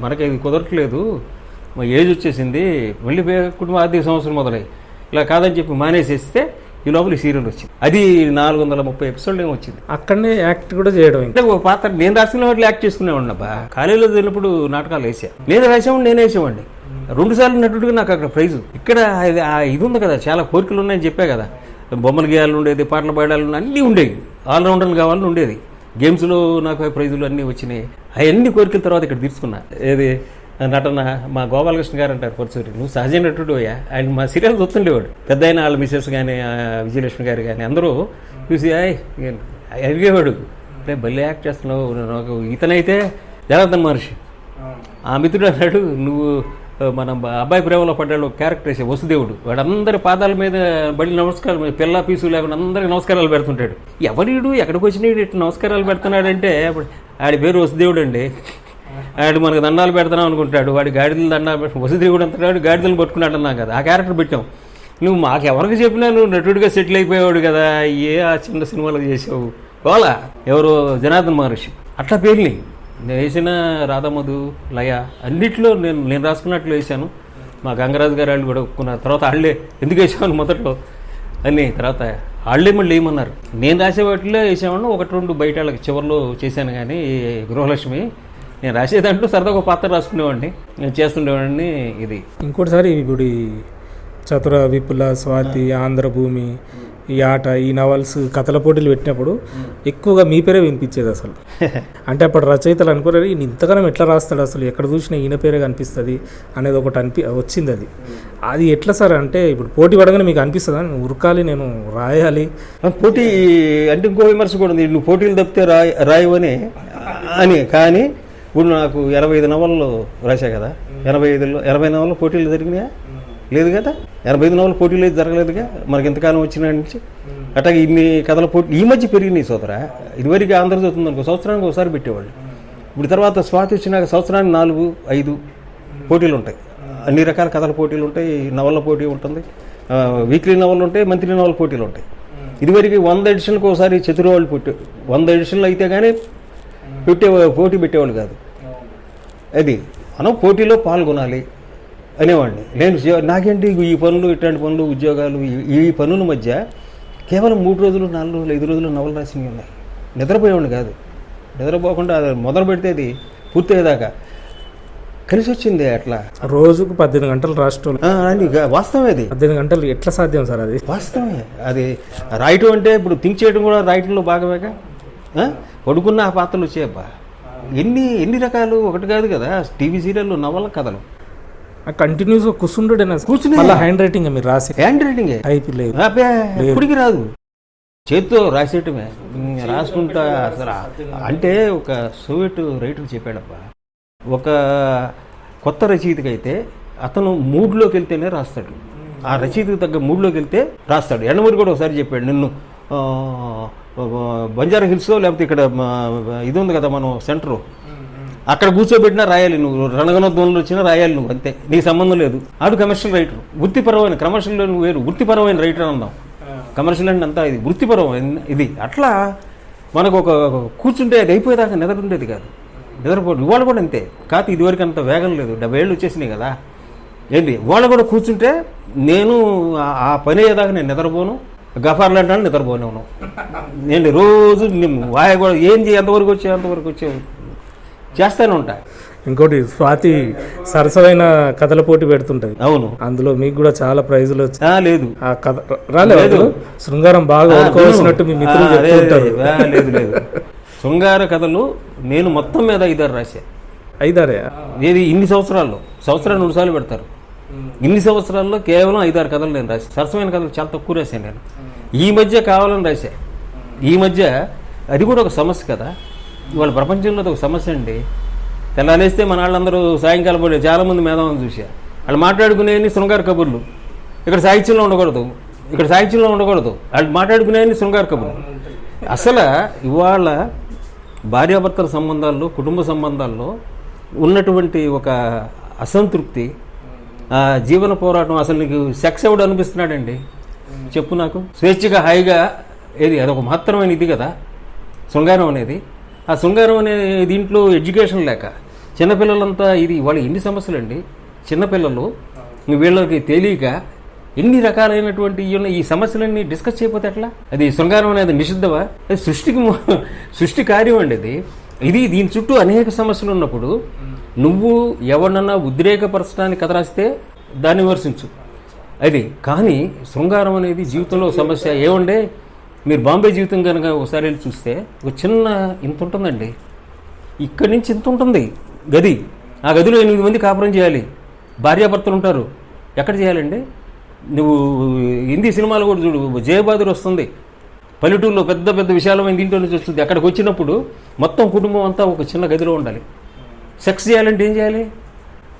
మనకి అది కుదరట్లేదు, మా ఏజ్ వచ్చేసింది, మళ్ళీ కుటుంబ ఆర్థిక సంవత్సరం మొదలై ఇలా కాదని చెప్పి మానేసేస్తే ఈ లోపల సీరియల్ వచ్చింది. అది 430 ఎపిసోడ్లు ఏమో వచ్చింది. అక్కడనే యాక్ట్ కూడా చేయడం. అంటే ఒక పాత్ర నేను రాసిన వాటిలో యాక్ట్ చేసుకునేవాడిని. అబ్బా కాలేజీలో వెళ్ళినప్పుడు నాటకాలు వేసా, నేను రాసేవాడిని, నేను వేసేవాడిని. 2 సార్లు నటుడిగా నాకు అక్కడ ప్రైజు. ఇక్కడ ఇది ఉంది కదా, చాలా కోరికలు ఉన్నాయని చెప్పా కదా, బొమ్మలు గేయాలు ఉండేది, పాటలు పాడాలు అన్నీ ఉండేవి, ఆల్రౌండర్లు కావాలని ఉండేది. గేమ్స్లో నాకు ప్రైజులు అన్నీ వచ్చినాయి. అవన్నీ కోరికల తర్వాత ఇక్కడ తీర్చుకున్నా. ఏది నటన, మా గోపాలకృష్ణ గారు అంటారు పరుసూరి, నువ్వు సహజ నటుడు అయ్యా. ఆయన మా సీరియల్ చూస్తుండేవాడు. పెద్ద అయిన వాళ్ళ మిసెస్ కానీ విజయలక్ష్మి గారు కానీ అందరూ చూసి అడిగేవాడు, అంటే భలే యాక్ట్ చేస్తున్నావు. నాకు ఇతనైతే జనార్దన్ మహర్షి, ఆ మిత్రుడు అన్నాడు, నువ్వు మన అబ్బాయి ప్రేమలో పడ్డాడు ఒక క్యారెక్టర్ వేసే వసుదేవుడు, వాడు అందరి పాదాల మీద బడి నమస్కారం, పిల్ల పీసు లేకుండా అందరికి నమస్కారాలు పెడుతుంటాడు. ఎవరీడు ఎక్కడికి వచ్చినాడు ఇట్లా నమస్కారాలు పెడుతున్నాడంటే ఆడి పేరు వసుదేవుడు అండి. ఆడు మనకు దండాలు పెడతాం అనుకుంటాడు, వాడి గాడిదలు దండాలు వసుదేవుడు అంటాడు, గాడిదలు పట్టుకున్నాడు అన్నాం కదా, ఆ క్యారెక్టర్ పెట్టాం. నువ్వు మాకెవరికి చెప్పినా నువ్వు నటుడిగా సెటిల్ అయిపోయాడు కదా, ఆ చిన్న సినిమాలు చేసావు వాళ్ళ ఎవరో జనార్దన్ మహర్షి అట్లా పేర్ని నేను వేసిన రాధామధు లయ అన్నిట్లో నేను రాసుకున్నట్లు వేసాను. మా గంగరాజు గారు వాళ్ళు కూడా ఒప్పుకున్నారు. తర్వాత వాళ్ళే ఎందుకు వేసామని మొదట్లో అన్నీ, తర్వాత వాళ్ళే మళ్ళీ వేయమన్నారు. నేను రాసే వాటిలో వేసామని 1-2 బయట వాళ్ళకి చివరిలో చేశాను. కానీ గృహలక్ష్మి నేను రాసే దాంట్లో సరదాగా ఒక పాత్ర రాసుకునేవాడిని, నేను చేస్తుండేవాడిని. ఇది ఇంకోటిసారి ఇప్పుడు చతుర విపుల స్వాతి ఆంధ్రభూమి ఈ ఆట ఈ నవల్స్ కథల పోటీలు పెట్టినప్పుడు ఎక్కువగా మీ పేరే వినిపించేది అసలు. అంటే అప్పుడు రచయితలు అనుకోలేదు ఈయన ఇంతగానం ఎట్లా రాస్తాడు, అసలు ఎక్కడ చూసినా ఈయన పేరే కనిపిస్తుంది అనేది ఒకటి వచ్చింది. అది ఎట్లా సార్ అంటే ఇప్పుడు పోటీ పడగానే మీకు అనిపిస్తుందా నేను ఉరకాలి, నేను రాయాలి? పోటీ అంటే ఇంకో విమర్శ కూడా ఉంది, నువ్వు పోటీలు తప్పితే రాయవని అని. కానీ ఇప్పుడు నాకు 85 నవలలు రాశా కదా, 80 నవలు పోటీలు జరిగినాయా? లేదు కదా. 85 నవల పోటీలు అయితే జరగలేదుగా మనకి ఎంతకాలం వచ్చిన నుంచి. అట్లాగే ఇన్ని కథల పోటీ ఈ మధ్య పెరిగినాయి సోదరా. ఇదివరకు ఆంధ్రజ్యోతి ఉందనుకో సంవత్సరానికి ఒకసారి పెట్టేవాళ్ళు. ఇప్పుడు తర్వాత స్వాతి వచ్చినాక సంవత్సరానికి 4-5 పోటీలు ఉంటాయి. అన్ని రకాల కథల పోటీలు ఉంటాయి, నవల పోటీ ఉంటుంది, వీక్లీ నవలు ఉంటాయి, మంత్లీ నవల పోటీలు ఉంటాయి. ఇదివరకు 100 ఎడిషన్లకు ఒకసారి చతురవాళ్ళు 100 ఎడిషన్లు అయితే కానీ పోటీ పెట్టేవాళ్ళు కాదు. అది మనం పోటీలో పాల్గొనాలి అనేవాడిని. నేను నాకేంటి ఈ పనులు, ఇట్లాంటి పనులు, ఉద్యోగాలు, ఈ పనుల మధ్య కేవలం 3 రోజులు 4 రోజులు 5 రోజులు నవలు రాసినవి ఉన్నాయి. నిద్రపోయేవాడిని కాదు. నిద్రపోకుండా మొదలు పెడితే అది పూర్తయ్యేదాకా కలిసి వచ్చింది. అట్లా రోజుకు 18 గంటలు రాష్ట్రం వాస్తవమే. అది 18 గంటలు ఎట్లా సాధ్యం సార్? అది వాస్తవమే. అది రాయటం అంటే ఇప్పుడు థింక్ చేయడం కూడా రాయటంలో భాగమేగా. పడుకున్న ఆ పాత్రలు వచ్చాయబ్బా, ఎన్ని రకాలు, ఒకటి కాదు కదా. టీవీ సీరియల్, నవల, కథలు కంటిన్యూస్ గా కూర్చుని హ్యాండ్ రైటింగ్ మీరు రాసి హ్యాండ్ రైటింగ్ ఇప్పటికి రాదు, చేతితో రాసేయటమే. రాసుకుంటా అసలు. అంటే ఒక సోవియట్ రైటర్ చెప్పాడబ్బా, ఒక కొత్త రచయితకి అయితే అతను మూడ్లోకి వెళ్తేనే రాస్తాడు, ఆ రచయితకు తగ్గ మూడ్లోకి వెళ్తే రాస్తాడు. ఎండమూరి కూడా ఒకసారి చెప్పాడు, నిన్ను బంజారా హిల్స్లో లేకపోతే ఇక్కడ ఇది ఉంది కదా మనం సెంటరు, అక్కడ కూర్చోబెట్టినా రాయాలి నువ్వు, రణగనోద్వంలో వచ్చినా రాయాలి నువ్వు, అంతే, నీకు సంబంధం లేదు. ఆడు కమర్షియల్ రైటర్, వృత్తిపరమైన, కమర్షియల్ వేరు, వృత్తిపరమైన రైటర్ అందాం. కమర్షియల్ అంటే అంతా ఇది వృత్తిపరమైన ఇది. అట్లా మనకు ఒక కూర్చుంటే అది అయిపోయేదాకా నిద్ర ఉండేది కాదు, నిద్రపోదు. ఇవాళ కూడా అంతే. కాదు ఇదివరకు అంత వేగం లేదు, 70 ఏళ్ళు వచ్చేసినాయి కదా. ఏంటి ఇవాళ కూడా కూర్చుంటే నేను ఆ పని అయ్యేదాకా నేను నిద్రపోను, గఫార్లు అంటాను నిద్రపోను. నేను రోజు వాయ కూడా ఏం ఎంతవరకు వచ్చే చేస్తూనే ఉంటా. ఇంకోటి స్వాతి సరసమైన కథల పోటీ పెడుతుంటది. అవును, అందులో మీకు కూడా చాలా ప్రైజులు వచ్చాయి. లేదు ఆ కథ రాలేదు, శృంగారం బాగా ఓడుకోవాల్సినట్టు మీ మిత్రులు చెప్తుంటారు. లేదు శృంగార కథలు నేను మొత్తం మీద 5-6 రాశా. 5-6 ఏది ఇన్ని సంవత్సరాలు 2 సార్లు పెడతారు. ఇన్ని సంవత్సరాల్లో కేవలం 5-6 కథలు నేను రాశాను. సరసమైన కథలు చాలా తక్కువ రాశాను నేను. ఈ మధ్య కావాలని రాశా. ఈ మధ్య అది కూడా ఒక సమస్య కదా, ఇవాళ ప్రపంచంలో ఒక సమస్య అండి. తెల్లాలేస్తే మన వాళ్ళందరూ సాయంకాలం పడే చాలామంది మేధావులను చూసా, వాళ్ళు మాట్లాడుకునేవి శృంగార కబుర్లు. ఇక్కడ సాహిత్యంలో ఉండకూడదు, వాళ్ళు మాట్లాడుకునేవి శృంగార కబుర్లు. అసలు ఇవాళ భార్యాభర్తల సంబంధాల్లో, కుటుంబ సంబంధాల్లో ఉన్నటువంటి ఒక అసంతృప్తి, జీవన పోరాటం. అసలు నీకు సెక్స్ ఎవడు అనిపిస్తున్నాడండి చెప్పు నాకు? స్వేచ్ఛగా హాయిగా ఏది అదొక మహత్తరమైన ఇది కదా శృంగారం అనేది. ఆ శృంగారం అనే దీంట్లో ఎడ్యుకేషన్ లేక చిన్నపిల్లలంతా ఇది వాళ్ళు ఎన్ని సమస్యలు అండి. చిన్నపిల్లలు వీళ్ళకి తెలియక ఎన్ని రకాలైనటువంటి ఈ సమస్యలన్నీ డిస్కస్ చేయకపోతే ఎట్లా? అది శృంగారం అనేది నిషిద్ధమా? సృష్టి కార్యం అండి ఇది. దీని చుట్టూ అనేక సమస్యలు ఉన్నప్పుడు నువ్వు ఎవరినన్నా ఉద్రేకపరచడానికి కథ రాస్తే దాన్ని విమర్శించు అది. కానీ శృంగారం అనేది జీవితంలో సమస్య. ఏమండే మీరు బాంబే జీవితం కనుక ఒకసారి వెళ్ళి చూస్తే ఒక చిన్న ఇంత ఉంటుందండి, ఇక్కడి నుంచి ఇంత ఉంటుంది గది. ఆ గదిలో 8 మంది కాపురం చేయాలి, భార్యాభర్తలు ఉంటారు. ఎక్కడ చేయాలండి? నువ్వు హిందీ సినిమాలు కూడా చూడు, జయబాదురు వస్తుంది, పల్లెటూరులో పెద్ద పెద్ద విశాలమైన దీంట్లో నుంచి వస్తుంది. అక్కడికి వచ్చినప్పుడు మొత్తం కుటుంబం అంతా ఒక చిన్న గదిలో ఉండాలి. సెక్స్ చేయాలంటే ఏం చేయాలి?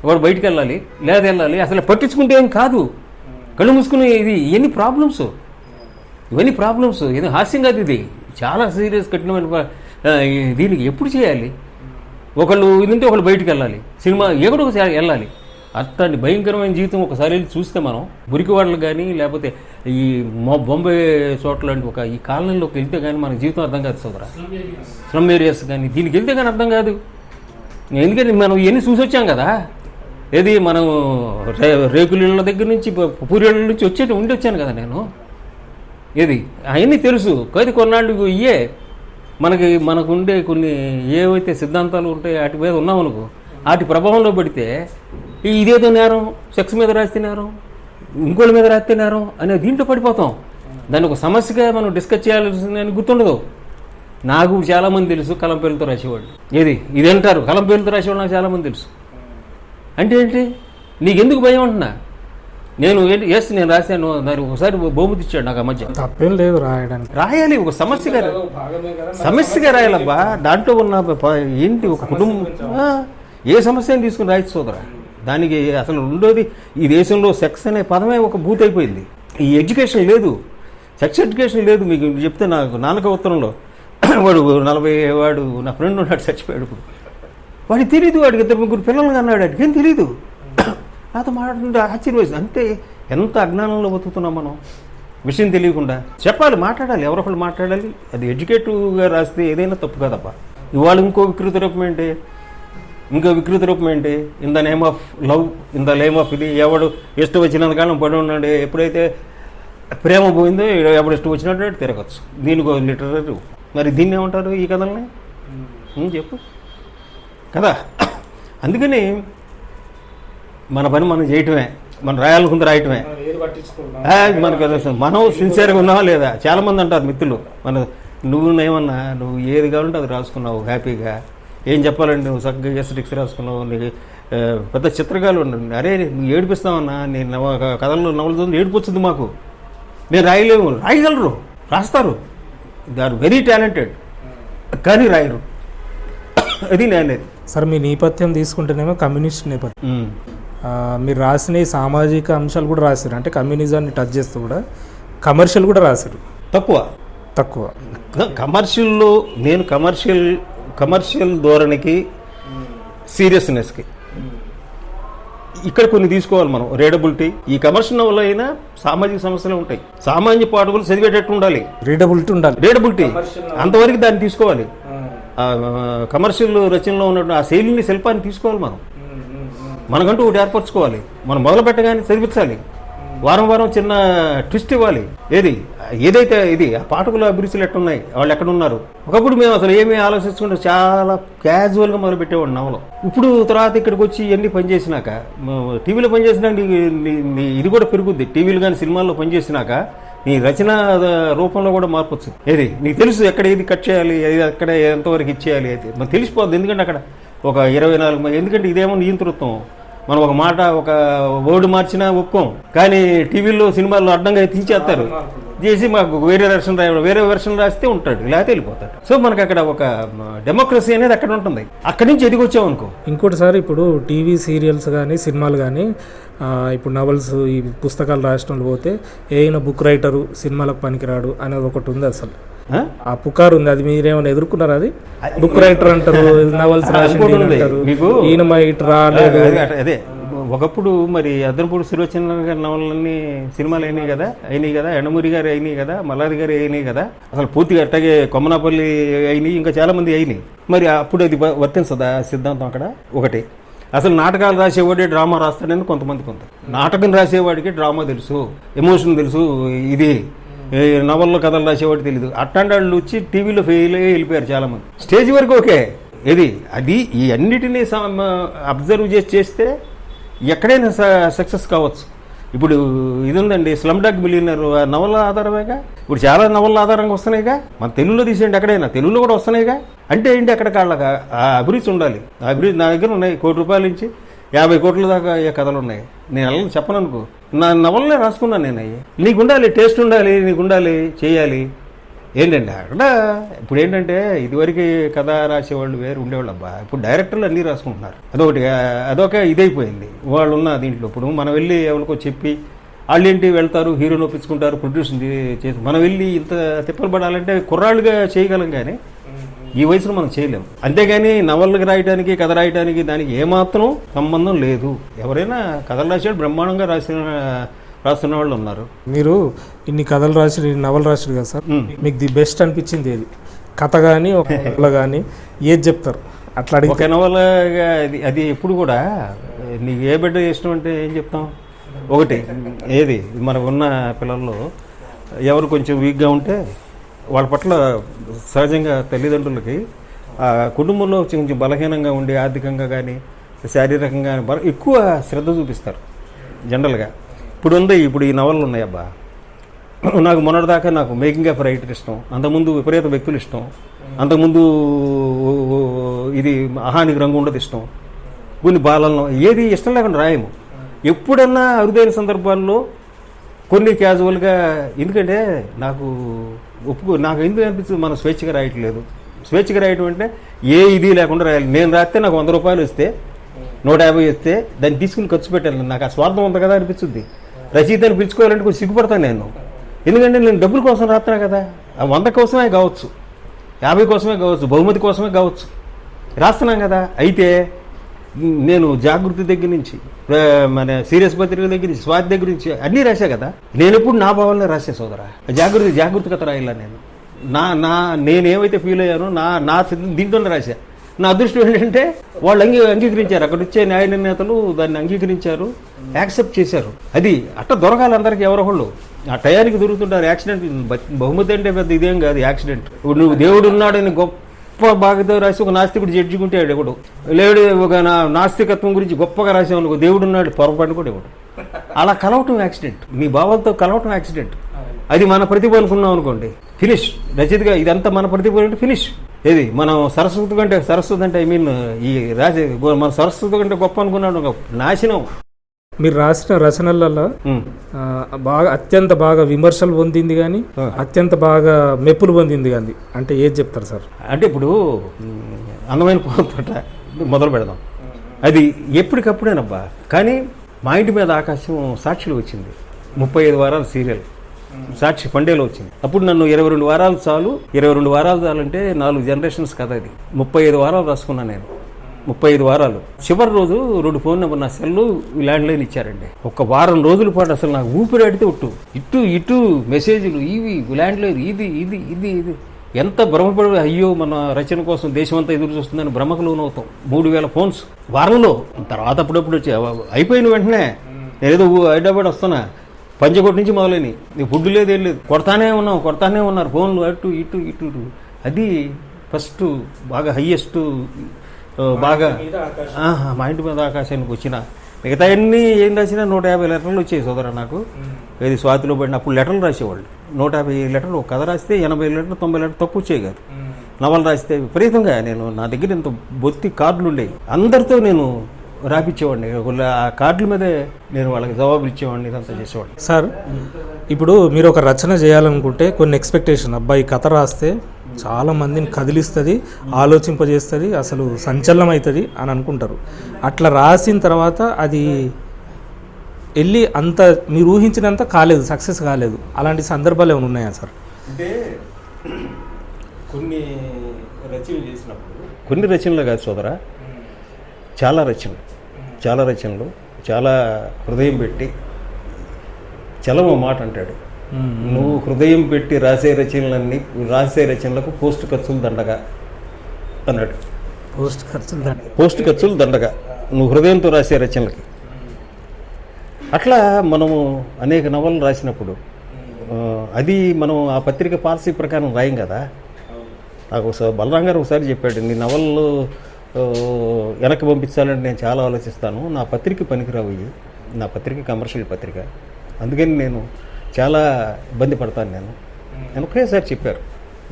వాడు బయటికి వెళ్ళాలి లేదా వెళ్ళాలి, అసలు పట్టించుకుంటే ఏం కాదు. కళ్ళు మూసుకుని ఇవన్నీ ప్రాబ్లమ్స్ ఇది హాస్యం కాదు, ఇది చాలా సీరియస్ కఠినమైన దీనికి ఎప్పుడు చేయాలి? ఒకళ్ళు ఇదంటే ఒకళ్ళు బయటికి వెళ్ళాలి, సినిమా ఎక్కడో ఒకసారి వెళ్ళాలి. అట్లాంటి భయంకరమైన జీవితం ఒకసారి వెళ్ళి చూస్తే మనం మురికివాడలు కానీ లేకపోతే ఈ బొంబాయి చోట్ల లాంటి ఈ కాలనీలోకి వెళ్తే కానీ మన జీవితం అర్థం కాదు సోదరా. స్లమ్ ఏరియాస్ కానీ దీనికి వెళ్తే కానీ అర్థం కాదు. ఎందుకంటే మనం ఇవన్నీ చూసి వచ్చాం కదా. ఏది మనం రేకుల దగ్గర నుంచి పూరేళ్ళ నుంచి ఉండి వచ్చాను కదా నేను. ఏది అవన్నీ తెలుసు కానీ కొన్నాళ్ళు ఇయే మనకు ఉండే కొన్ని ఏవైతే సిద్ధాంతాలు ఉంటాయి వాటి మీద ఉన్నామనుకో, వాటి ప్రభావంలో పడితే ఇదేదో నేరం, సెక్స్ మీద రాస్తే నేరం, ఇంకోళ్ళ మీద రాస్తే నేరం అనే దీంట్లో పడిపోతాం. దాన్ని ఒక సమస్యగా మనం డిస్కస్ చేయాల్సిందని గుర్తుండదు. నాకు చాలామంది తెలుసు కలం పేర్లతో రాసేవాళ్ళు. ఇది అంటారు కలం పేర్లతో రాసేవాళ్ళు నాకు చాలామంది తెలుసు. అంటే ఏంటి, నీకెందుకు భయం అంటున్నా? నేను రాశాను, దానికి ఒకసారి బహుమతి ఇచ్చాడు నాకు ఆ మధ్య. తప్పేం లేదు రాయడానికి, రాయాలి, ఒక సమస్యగా రాయాలబ్బా. దాంట్లో ఉన్న ఏంటి ఒక కుటుంబం ఏ సమస్యను తీసుకుని రాయచ్చు సోదరా. దానికి అసలు రెండోది, ఈ దేశంలో సెక్స్ అనే పదమే ఒక భూత్ అయిపోయింది. ఈ ఎడ్యుకేషన్ లేదు, సెక్స్ ఎడ్యుకేషన్ లేదు. మీకు చెప్తే నాకు నాన్నక ఉత్తరంలో వాడు నా ఫ్రెండ్ ఉన్నాడు, చచ్చిపోయాడు. ఇప్పుడు వాడికి తెలీదు, వాడికి 2-3 పిల్లలు అన్నాడు, వాడికి ఏం తెలీదు. నాతో మాట్లాడుతుంటే ఆశ్చర్యం వేసింది. అంతే ఎంత అజ్ఞానంలో బతుకుతున్నాం మనం, విషయం తెలియకుండా. చెప్పాలి, మాట్లాడాలి, ఎవరొకళ్ళు మాట్లాడాలి. అది ఎడ్యుకేటివ్గా రాస్తే ఏదైనా తప్పు కాదబ్బా. ఇవాళ ఇంకో వికృత రూపం ఏంటి, in the name of love, in the name of ఇది. ఎవడు ఇష్టం వచ్చినంత కాలం పడి ఉన్నాడు, ఎప్పుడైతే ప్రేమ పోయిందో ఎవడు ఇష్టం వచ్చినట్టు తిరగచ్చు. దీనికి లిటరరీ. మరి దీన్ని ఏమంటారు ఈ కథల్ని? చెప్పు కదా. అందుకని మన పని మనం చేయటమే, మనం రాయాలనుకుంది రాయటమే. మనకు మనం సిన్సియర్గా ఉన్నావా లేదా? చాలామంది అంటారు మిత్రులు, నువ్వేమన్నా నువ్వు ఏది కావాలంటే అది రాసుకున్నావు హ్యాపీగా, ఏం చెప్పాలండి నువ్వు చక్కగా ఎస్టిక్స్ రాసుకున్నావు, నీకు పెద్ద చిత్రకాలు ఉండండి. అరే నువ్వు ఏడిపిస్తావన్నా, నేను నవలతో ఏడుపు వచ్చింది మాకు, నేను రాయలేము. రాయగలరు, రాస్తారు, దే ఆర్ వెరీ టాలెంటెడ్, కానీ రాయరు. అది నేను. సార్ మీ నేపథ్యం తీసుకుంటేనేమో కమ్యూనిస్ట్ నేపథ్యం, మీరు రాసిన సామాజిక అంశాలు కూడా రాశారు, అంటే కమ్యూనిజాన్ని టచ్ చేస్తూ కూడా కమర్షియల్ కూడా రాశారు. తక్కువ కమర్షియల్లో నేను కమర్షియల్ ధోరణికి, సీరియస్నెస్కి ఇక్కడ కొన్ని తీసుకోవాలి మనం. రీడబిలిటీ, ఈ కమర్షియల్ నవల అయినా సామాజిక సమస్యలు ఉంటాయి, సామాన్య పాఠకులు చదివేటట్టు ఉండాలి, రీడబిలిటీ అంతవరకు దాన్ని తీసుకోవాలి. కమర్షియల్ రచనలో ఉన్నటువంటి ఆ శైలిని, శిల్పాన్ని తీసుకోవాలి మనం. మనకంటూ ఒకటి ఏర్పరచుకోవాలి. మనం మొదలు పెట్టగానే చదివించాలి, వారం చిన్న ట్విస్ట్ ఇవ్వాలి. ఏదైతే ఇది ఆ పాఠకుల అభిరుచులు ఎట్టున్నాయి, వాళ్ళు ఎక్కడున్నారు. ఒకప్పుడు మేము అసలు ఏమీ ఆలోచించుకుంటే చాలా క్యాజువల్గా మొదలుపెట్టేవాడు నవలు. ఇప్పుడు తర్వాత ఇక్కడికి వచ్చి ఇవన్నీ పనిచేసినాక, టీవీలో పనిచేసినాక ఇది కూడా పెరుగుద్ది. టీవీలు కానీ సినిమాల్లో పనిచేసినాక నీ రచన రూపంలో కూడా మార్పు వచ్చింది. నీకు తెలుసు ఎక్కడ ఏది కట్ చేయాలి, ఎక్కడ ఎంతవరకు ఇచ్చేయాలి, అయితే మనకు తెలిసిపోద్ది. ఎందుకంటే అక్కడ ఒక 24 ఎందుకంటే ఇదేమో నియంతృత్వం. మనం ఒక మాట, ఒక వర్డ్ మార్చినా ఒప్పుకోం, కానీ టీవీల్లో సినిమాల్లో అడ్డంగా తీసేస్తారు, చేసి మాకు వేరే వెర్షన్ రాస్తే ఉంటాడు, లేకపోతే వెళ్ళిపోతాడు. సో మనకు అక్కడ ఒక డెమోక్రసీ అనేది అక్కడ ఉంటుంది. అక్కడి నుంచి ఎదిగొచ్చాం అనుకో. ఇంకోటి సార్, ఇప్పుడు టీవీ సీరియల్స్ కానీ సినిమాలు కానీ, ఇప్పుడు నవల్స్, ఈ పుస్తకాలు రాయడంలో పోతే ఏమైనా బుక్ రైటరు సినిమాలకు పనికిరాడు అనేది ఒకటి ఉంది. అసలు ఆ పుకారు ఉంది, అది మీరేమైనా ఎదుర్కొన్నారు? అది బుక్ రైటర్ అంటారు, నవల్స్ రాసింటారు, ఈయన ఇటు రాలేదు. అదే ఒకప్పుడు మరి అద్దనపూడి సులోచన గారి నవలన్నీ సినిమాలు అయినాయి కదా, ఎండమూరి గారు అయినాయి కదా, మల్లాది గారు అయినాయి కదా, అసలు పూర్తిగా అట్టాగే కొమ్మనాపల్లి అయినాయి, ఇంకా చాలా మంది అయినాయి. మరి అప్పుడు అది వర్తించదా సిద్ధాంతం? అక్కడ ఒకటి, అసలు నాటకాలు రాసేవాడే డ్రామా రాస్తాడని కొంతమందికి ఉంది. నాటకం రాసేవాడికి డ్రామా తెలుసు, ఎమోషన్ తెలుసు, ఇది నవల్లో కథలు రాసేవాడు తెలియదు. అట్లాంటి వాళ్ళు వచ్చి టీవీలో ఫెయిల్ అయ్యి వెళ్ళిపోయారు చాలామంది. స్టేజ్ వరకు ఓకే, అది ఈ అన్నిటినీ అబ్జర్వ్ చేస్తే ఎక్కడైనా సక్సెస్ కావచ్చు. ఇప్పుడు ఇది ఉందండి, స్లమ్ డాగ్ మిలియనర్ నవల ఆధారమేగా. ఇప్పుడు చాలా నవల ఆధారంగా వస్తున్నాయిగా. మన తెలుగులో తీసేయండి, ఎక్కడైనా తెలుగులో కూడా వస్తున్నాయిగా. అంటే ఏంటి, అక్కడ కాళ్ళగా ఆ అభిరుచి ఉండాలి. ఆ అభిరుచి నా దగ్గర ఉన్నాయి. 1 కోటి రూపాయల నుంచి 50 కోట్ల దాకా ఏ కథలు ఉన్నాయి. నేను అలా చెప్పను అనుకో, నా నవలనే రాసుకున్నాను నేను. అయ్యి నీకు ఉండాలి, టేస్ట్ ఉండాలి, నీకు ఉండాలి, చేయాలి. ఏంటంటే అక్కడ ఇప్పుడు ఏంటంటే ఇదివరకు కథ రాసేవాళ్ళు వేరు ఉండేవాళ్ళు అబ్బా. ఇప్పుడు డైరెక్టర్లు అన్నీ రాసుకుంటున్నారు. అదొక ఇదైపోయింది వాళ్ళు ఉన్న దీంట్లో. ఇప్పుడు మనం వెళ్ళి ఎవరికో చెప్పి వాళ్ళు ఏంటి వెళ్తారు, హీరోని ఒప్పించుకుంటారు, ప్రొడ్యూస్ చేసి మనం వెళ్ళి ఇంత తిప్పలు పడాలంటే కుర్రాళ్ళుగా చేయగలం, కానీ ఈ వయసులో మనం చేయలేము. అంతేగాని నవళ్ళకి రాయడానికి, కథ రాయడానికి దానికి ఏమాత్రం సంబంధం లేదు. ఎవరైనా కథలు రాసేవాళ్ళు బ్రహ్మాండంగా రాస్తున్న వాళ్ళు ఉన్నారు. మీరు ఇన్ని కథలు రాసి నవలు రాసారు కదా సార్, మీకు ది బెస్ట్ అనిపించింది ఏది? కథ కానీ ఒక నవల కానీ ఏది చెప్తారు? అట్లా అడిగి ఒక నవలగా అది ఎప్పుడు కూడా నీకు ఏ బిడ్డ ఇష్టం అంటే ఏం చెప్తాం? ఒకటి ఏది మనకు ఉన్న పిల్లల్లో ఎవరు కొంచెం వీక్గా ఉంటే వాళ్ళ పట్ల సహజంగా తల్లిదండ్రులకి ఆ కుటుంబంలో కొంచెం బలహీనంగా ఉండి ఆర్థికంగా కానీ శారీరకంగా ఎక్కువ శ్రద్ధ చూపిస్తారు జనరల్గా. ఇప్పుడు ఈ నవలలు ఉన్నాయి అబ్బా. నాకు మొన్నటిదాకా నాకు మేకింగ్ ఆఫ్ రైటర్ ఇష్టం, అంతకుముందు విపరీత వ్యక్తులు ఇష్టం, అంతకుముందు ఇది అహానికి రంగు ఉండదు ఇష్టం, కొన్ని బాలలను ఏది ఇష్టం లేకుండా రాయము. ఎప్పుడన్నా అరుదైన సందర్భాల్లో కొన్ని క్యాజువల్గా, ఎందుకంటే నాకు ఎందుకు అనిపిస్తుంది మనం స్వేచ్ఛగా రాయట్లేదు. స్వేచ్ఛగా రాయటం అంటే ఏ ఇది లేకుండా రాయాలి. నేను రాస్తే నాకు 100 రూపాయలు వస్తే 150 వస్తే దాన్ని తీసుకుని ఖర్చు పెట్టాలి. నాకు ఆ స్వార్థం ఉంది కదా అనిపిస్తుంది. రచయితని పిలుచుకోవాలంటే కొంచెం సిగ్గుపడతాను నేను. ఎందుకంటే నేను డబ్బుల కోసం రాస్తున్నా కదా. ఆ 100 కోసమే కావచ్చు, 50 కోసమే కావచ్చు, బహుమతి కోసమే కావచ్చు, రాస్తున్నాం కదా. అయితే నేను జాగృతి దగ్గర నుంచి, మన సీరియస్ పత్రిక దగ్గర నుంచి, స్వాతి దగ్గర నుంచి అన్నీ రాశా కదా. నేను ఎప్పుడు నా భావనలో రాసే సోదరా. జాగృతి కథ రాయాల నేను. నేనేమైతే ఫీల్ అయ్యానో నా దీంట్లోనే రాశా. నా అదృష్టం ఏంటంటే వాళ్ళు అంగీకరించారు. అక్కడ వచ్చే న్యాయ నిర్ణేతలు దాన్ని అంగీకరించారు, యాక్సెప్ట్ చేశారు. అది అట్ట దొరకాలి అందరికీ. ఎవరొకళ్ళు ఆ టయానికి దొరుకుతుంటారు. యాక్సిడెంట్ బహుమతి అంటే పెద్ద ఇదేం కాదు యాక్సిడెంట్. నువ్వు దేవుడు ఉన్నాడని గొప్ప బాగా రాసి ఒక నాస్తికుడు జడ్జికుంటాడు ఎవడు లేడు. ఒక నాస్తికత్వం గురించి గొప్పగా రాసావు, దేవుడు ఉన్నాడు పొరపాటు కూడా ఇవ్వడు. అలా కలవటం యాక్సిడెంట్, నీ భావాలతో కలవటం యాక్సిడెంట్. అది మన ప్రతిభ అనుకున్నాం అనుకోండి, ఫినిష్. రచయితగా ఇదంతా మన ప్రతిభ అంటే ఫినిష్. ఏది మనం సరస్వతి అంటే ఐ మీన్ ఈ మన సరస్వతి కంటే గొప్ప అనుకున్నాడు, నాశనం. మీరు రాసిన రచనలలో బాగా అత్యంత బాగా విమర్శలు పొందింది కానీ అత్యంత బాగా మెప్పులు పొందింది కానీ అంటే ఏది చెప్తారు సార్? అంటే ఇప్పుడు అందమైన పోతోట మొదలు పెడదాం. అది ఎప్పటికప్పుడేనబ్బా. కానీ మా ఇంటి మీద ఆకాశం సాక్షిలో వచ్చింది. 35 వారాల సీరియల్ సాక్షి పండేలో వచ్చింది. అప్పుడు నన్ను 22 వారాలు చాలు. 22 వారాలు చాలంటే 4 జనరేషన్స్ కదా. అది 35 వారాలు రాసుకున్నాను నేను. 35 వారాలు. చివరి రోజు 2 ఫోన్ నెంబర్ నా సెల్లు ల్యాండ్ లైన్ ఇచ్చారండి. ఒక వారం రోజుల పాటు అసలు నాకు ఊపిరి అడితే ఇటు మెసేజ్లు ఇవి ల్యాండ్ లైన్ ఇది ఎంత భ్రమపడి, అయ్యో మన రచన కోసం దేశమంతా ఎదురు చూస్తుందని భ్రమకు లోనవుతాం. 3000 ఫోన్స్ వారంలో. తర్వాత అప్పుడప్పుడు వచ్చి అయిపోయిన వెంటనే నేను ఏదో హైదరాబాద్ వస్తున్నా, పంచకోటి నుంచి మొదలైన నీ ఫుడ్ లేదు ఏం లేదు, కొడతానే ఉన్నారు ఫోన్లు అటు ఇటు. అది ఫస్ట్ బాగా హయ్యెస్ట్, బాగా మా ఇంటి మీద ఆకాశానికి వచ్చిన. మిగతా అన్నీ ఏం రాసినా 150 లెటర్లు వచ్చాయి సోదరా నాకు. ఏది స్వాతిలో పడిన అప్పుడు లెటర్లు రాసేవాళ్ళు. 150 లెటర్లు. ఒక కథ రాస్తే 80 లెటర్లు 90 లెటర్లు తప్పు వచ్చాయి కాదు. నవలు రాస్తే విపరీతంగా నా దగ్గర ఇంత బొత్తి కార్డులు ఉండేవి. అందరితో నేను రాపిచ్చేవాడిని. ఆ కార్డుల మీదే నేను వాళ్ళకి జవాబులు ఇచ్చేవాడిని, ఇదంతా చేసేవాడిని. సార్, ఇప్పుడు మీరు ఒక రచన చేయాలనుకుంటే కొన్ని ఎక్స్పెక్టేషన్, అబ్బాయి కథ రాస్తే చాలా మందిని కదిలిస్తుంది, ఆలోచింపజేస్తుంది, అసలు సంచలనం అవుతుంది అని అనుకుంటారు. అట్లా రాసిన తర్వాత అది వెళ్ళి అంత మీరు ఊహించినంత కాలేదు, సక్సెస్ కాలేదు. అలాంటి సందర్భాలు ఏమైనా ఉన్నాయా సార్? అంటే కొన్ని రచనలు చేసినప్పుడు, కొన్ని రచనలు కాదు సోదరా, చాలా రచనలు చాలా హృదయం పెట్టి చలవ మాట అంటాడు. నువ్వు హృదయం పెట్టి రాసే రచనలకు పోస్ట్ ఖర్చులు దండగా అన్నాడు. పోస్ట్ ఖర్చులు దండగా నువ్వు హృదయంతో రాసే రచనలకి. అట్లా మనము అనేక నవలు రాసినప్పుడు అది మనం ఆ పత్రిక పాలసీ ప్రకారం రాయం కదా. నాకు బలరాం గారు ఒకసారి చెప్పాడు, నీ నవళ్ళు వెనక్కి పంపించాలని నేను చాలా ఆలోచిస్తాను, నా పత్రిక పనికిరావు, నా పత్రిక కమర్షియల్ పత్రిక, అందుకని నేను చాలా ఇబ్బంది పడతాను నేను ఒకేసారి చెప్పారు.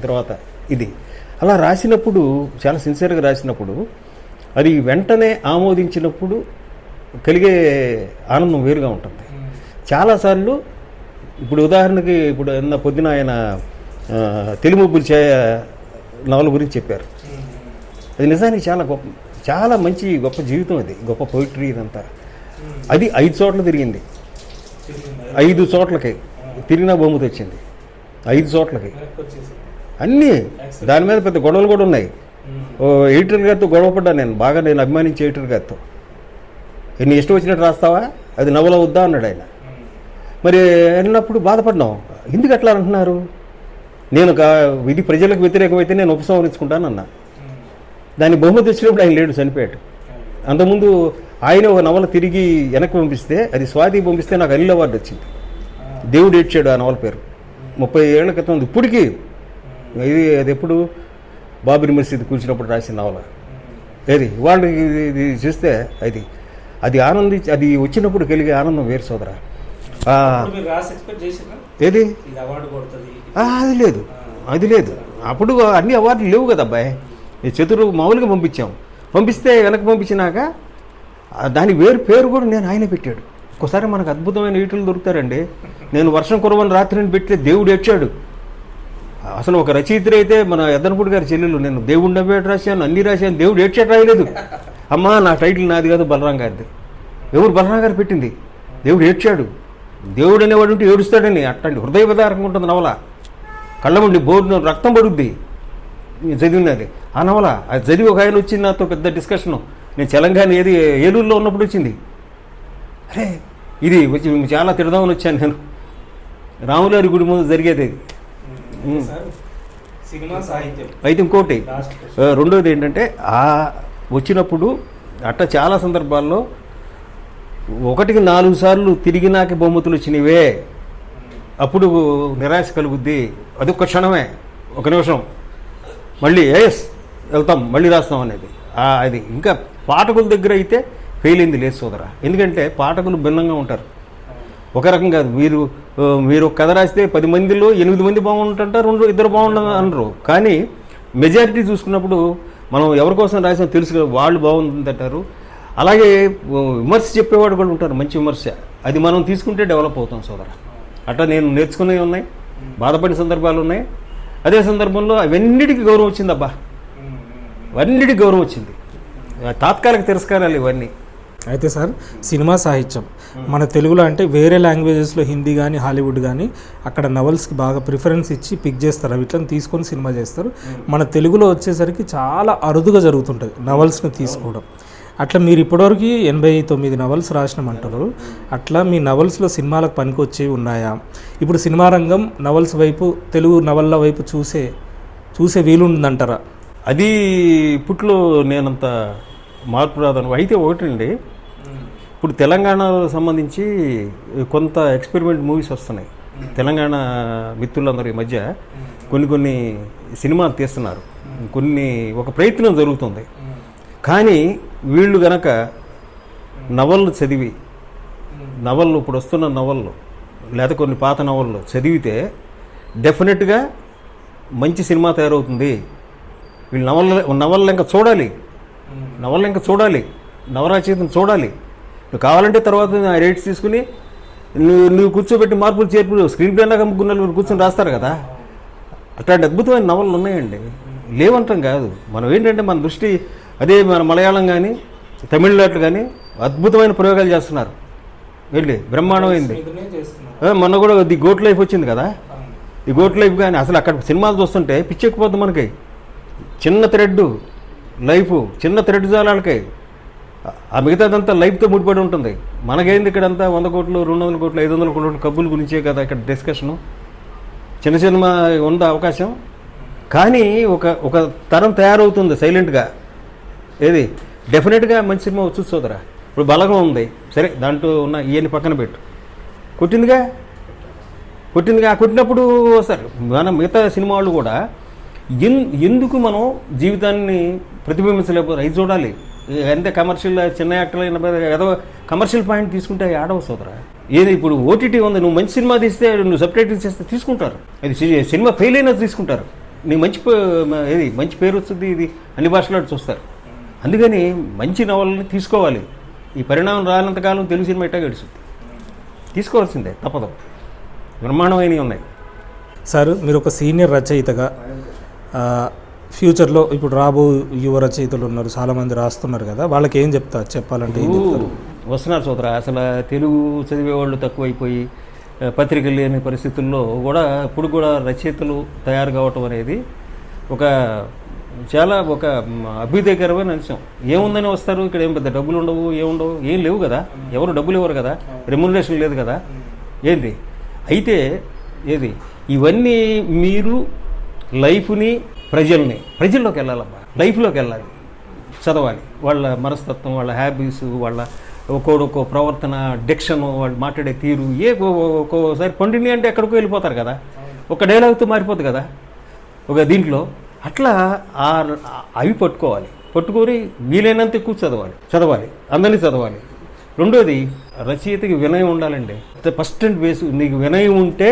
తర్వాత ఇది అలా రాసినప్పుడు, చాలా సిన్సియర్గా రాసినప్పుడు, అది వెంటనే ఆమోదించినప్పుడు కలిగే ఆనందం వేరుగా ఉంటుంది. చాలాసార్లు ఇప్పుడు ఉదాహరణకి పొద్దున ఆయన తెలుగుబుల్ నవల గురించి చెప్పారు. అది నిజానికి చాలా మంచి గొప్ప జీవితం, అది గొప్ప పోయిటరీ ఇదంతా. అది 5 చోట్ల తిరిగింది, 5 చోట్లకి తిరిగిన బహుమతి వచ్చింది. 5 చోట్లకి అన్నీ. దాని మీద పెద్ద గొడవలు కూడా ఉన్నాయి. ఎడిటర్ గారితో గొడవపడ్డా నేను అభిమానించే ఎడిటర్ గారితో. నీ ఇష్టం వచ్చినట్టు రాస్తావా, అది నవల వద్దా అన్నాడు ఆయన. మరి అన్నప్పుడు బాధపడ్డాం, ఎందుకు అట్లా అంటున్నారు, నేను ఇది ప్రజలకు వ్యతిరేకమైతే నేను ఉపసంహరించుకుంటానన్నా. దాని బహుమతి వచ్చినప్పుడు ఆయన లేడు, చనిపోయాడు. అంతకుముందు ఆయన ఒక నవల తిరిగి వెనక్కి పంపిస్తే, అది స్వాతి పంపిస్తే నాకు అనిల్ అవార్డు వచ్చింది. దేవుడు ఏడ్చాడు ఆ నవల పేరు, 30 ఏళ్ల క్రితం ఉంది. ఇప్పటికీ అది ఎప్పుడు బాబరీ మసీద్ కూర్చున్నప్పుడు రాసిన నవల. ఏది వాళ్ళకి ఇది చూస్తే అది ఆనందించి, అది వచ్చినప్పుడు కలిగే ఆనందం వేరు సోదరా. ఏది అది లేదు అప్పుడు అన్ని అవార్డులు లేవు కదా అబ్బాయి. మామూలుగా పంపిస్తే వెనక్కి పంపించినాక దాని పేరు కూడా ఆయనే పెట్టాడు. ఒక్కోసారి మనకు అద్భుతమైన ఈటలు దొరుకుతారండి. నేను వర్షం కురవని రాత్రిని పెడితే దేవుడు ఏడ్చాడు. అసలు ఒక రచయిత్రి అయితే మన ఎద్దనపూడి గారి చెల్లెలు, నేను దేవుడు నవ్వేట రాశాను, అన్ని రాశాను, దేవుడు ఏడ్చాడు రాయలేదు. అమ్మా నా టైటిల్ నాది కాదు, బలరాం గారిది. ఎవరు బలరాం గారు పెట్టింది. దేవుడు ఏడ్చాడు. దేవుడు అనేవాడు ఉంటే ఏడుస్తాడని, అట్లాంటి హృదయ విదారకంగా ఉంటుంది నవల. కళ్ళముండి బోర్డు రక్తం పడుద్ది. చదివినది ఆ నవల. అది చదివి ఒక ఆయన వచ్చింది నాతో పెద్ద డిస్కషను. నేను తెలంగాణ ఏలూరులో ఉన్నప్పుడు వచ్చింది. అరే ఇది వచ్చి చాలా తిడదామని వచ్చాను నేను. రాములారి గుడి ముందు జరిగేది ఇది. అయితే ఇంకోటి రెండోది ఏంటంటే, వచ్చినప్పుడు అట్లా చాలా సందర్భాల్లో 1కి 4 సార్లు తిరిగినాక బహుమతులు వచ్చినవే. అప్పుడు నిరాశ కలుగుద్ది. అది ఒక క్షణమే, 1 నిమిషం, మళ్ళీ వెళ్తాం, మళ్ళీ రాస్తాం అనేది. అది ఇంకా పాఠకుల దగ్గర అయితే ఫెయిల్ అయింది లేదు సోదరా. ఎందుకంటే పాఠకులు భిన్నంగా ఉంటారు, ఒక రకం కాదు. మీరు ఒక కథ రాస్తే 10 మందిలో 8 మంది బాగుంటుంటారు, 2 బాగుండదు అనరు. కానీ మెజారిటీ చూసుకున్నప్పుడు మనం ఎవరి కోసం రాసామో తెలుసు కదా, వాళ్ళు బాగుంటుందంటారు. అలాగే విమర్శ చెప్పేవాడు కూడా ఉంటారు, మంచి విమర్శ. అది మనం తీసుకుంటే డెవలప్ అవుతాం సోదరా. అట్లా నేను నేర్చుకునేవి ఉన్నాయి, బాధపడిన సందర్భాలు ఉన్నాయి. అదే సందర్భంలో అవన్నిటికీ గౌరవం వచ్చింది అబ్బా, అన్నిటికీ గౌరవం వచ్చింది. తాత్కాలిక తిరస్కారాలు ఇవన్నీ. అయితే సార్, సినిమా సాహిత్యం మన తెలుగులో అంటే వేరే లాంగ్వేజెస్లో హిందీ కానీ హాలీవుడ్ కానీ అక్కడ నవల్స్కి బాగా ప్రిఫరెన్స్ ఇచ్చి పిక్ చేస్తారు, అవి ఇట్లా తీసుకొని సినిమా చేస్తారు. మన తెలుగులో వచ్చేసరికి చాలా అరుదుగా జరుగుతుంటుంది నవల్స్ని తీసుకోవడం. అట్లా మీరు ఇప్పటివరకు 89 నవల్స్ రాసినామంటారు. అట్లా మీ నవల్స్లో సినిమాలకు పనికొచ్చేవి ఉన్నాయా? ఇప్పుడు సినిమా రంగం నవల్స్ వైపు, తెలుగు నవల్ల వైపు చూసే వీలుందంటారా? అది ఇప్పట్లో నేనంత మార్పు రాదను. అయితే ఒకటండి, ఇప్పుడు తెలంగాణకు సంబంధించి కొంత ఎక్స్పెరిమెంట్ మూవీస్ వస్తున్నాయి. తెలంగాణ మిత్రులందరూ ఈ మధ్య కొన్ని సినిమాలు తీస్తున్నారు, ఒక ప్రయత్నం జరుగుతుంది. కానీ వీళ్ళు గనక నవళ్ళు చదివి, నవళ్ళు ఇప్పుడు వస్తున్న నవళ్ళు లేదా కొన్ని పాత నవళ్ళు చదివితే డెఫినెట్గా మంచి సినిమా తయారవుతుంది. వీళ్ళు నవళ్ళు ఇంకా చూడాలి, నవరచయితను చూడాలి. నువ్వు కావాలంటే తర్వాత రేట్స్ తీసుకుని నువ్వు కూర్చోబెట్టి మార్పులు చేర్పులు స్క్రీన్ ప్లే లాగా ముగ్గురు కూర్చొని రాస్తారు కదా. అట్లాంటి అద్భుతమైన నవళ్ళు ఉన్నాయండి, లేవంటాం కాదు. మనం ఏంటంటే మన దృష్టి అదే, మన మలయాళం కానీ తమిళనాడు కానీ అద్భుతమైన ప్రయోగాలు చేస్తున్నారు, వెళ్ళి బ్రహ్మాండమైంది. మొన్న కూడా ది గోట్ లైఫ్ వచ్చింది కదా, ఈ గోట్ లైఫ్ కానీ అసలు అక్కడ సినిమాలు చూస్తుంటే పిచ్చెక్కిపోద్ది మనకి. చిన్న థ్రెడ్ జాలాలకి, ఆ మిగతాదంతా లైఫ్తో ముడిపడి ఉంటుంది. మనకేంది ఇక్కడంతా 100 కోట్లు 200 కోట్లు 500 కోట్లు కబ్బుల గురించే కదా ఇక్కడ డిస్కషను. చిన్న ఉంది అవకాశం. కానీ ఒక తరం తయారవుతుంది సైలెంట్గా. ఏది డెఫినెట్గా మంచి సినిమా వచ్చు సోదరా. ఇప్పుడు బలగం ఉంది, సరే దాంట్లో ఉన్న ఇవన్నీ పక్కన పెట్టు, కొట్టిందిగా కొట్టినప్పుడు సార్ మన మిగతా సినిమా వాళ్ళు కూడా ఎందుకు మనం జీవితాన్ని ప్రతిబింబించలేకపోతే అవి చూడాలి. అంతే కమర్షియల్ చిన్న యాక్టర్లు అయిన ఏదో కమర్షియల్ పాయింట్ తీసుకుంటే ఆడవు సోదరా. ఏది ఇప్పుడు ఓటీటీ ఉంది, నువ్వు మంచి సినిమా తీస్తే నువ్వు సబ్టైటిల్స్ చేస్తే తీసుకుంటారు. అది సినిమా ఫెయిల్ అయినా తీసుకుంటారు. నీకు మంచి పేరు వస్తుంది, ఇది అన్ని భాషలో చూస్తారు. అందుకని మంచి నవలని తీసుకోవాలి. ఈ పరిణామం రానంతకాలం తెలుగు సినిమా ఎట్టా గడుస్తుంది, తీసుకోవాల్సిందే, తప్పదు. బ్రహ్మాండమైనవి ఉన్నాయి. సార్ మీరు ఒక సీనియర్ రచయితగా ఫ్యూచర్లో ఇప్పుడు రాబో యువ రచయితలు ఉన్నారు, చాలామంది రాస్తున్నారు కదా, వాళ్ళకి ఏం చెప్పాలంటే ఏం చెప్తారు? వస్తున్నారు సోదర, అసలు తెలుగు చదివేవాళ్ళు తక్కువైపోయి పత్రికలు లేని పరిస్థితుల్లో కూడా ఇప్పుడు కూడా రచయితలు తయారు కావటం అనేది చాలా అభ్యుదయకరమైన అంశం. ఏముందని వస్తారు, ఇక్కడ ఏం పెద్ద డబ్బులు ఉండవు, ఏం లేవు కదా, ఎవరు డబ్బులు ఇవ్వరు కదా, రెమ్యునరేషన్ లేదు కదా, ఏంటి అయితే ఏది ఇవన్నీ మీరు లైఫ్ని ప్రజల్లోకి వెళ్ళాలమ్మా, లైఫ్లోకి వెళ్ళాలి, చదవాలి, వాళ్ళ మనస్తత్వం, వాళ్ళ హ్యాబిట్స్, వాళ్ళ ఒక్కో ప్రవర్తన, డిక్షన్, వాళ్ళు మాట్లాడే తీరు ఒక్కోసారి పండిని అంటే ఎక్కడికో వెళ్ళిపోతారు కదా, ఒక డైలాగ్తో మారిపోతుంది కదా ఒక దీంట్లో. అట్లా అవి పట్టుకొని వీలైనంత ఎక్కువ చదవాలి, అందరినీ చదవాలి. రెండోది రచయితకి వినయం ఉండాలండి. ఫస్ట్ అండ్ బేస్ నీకు వినయం ఉంటే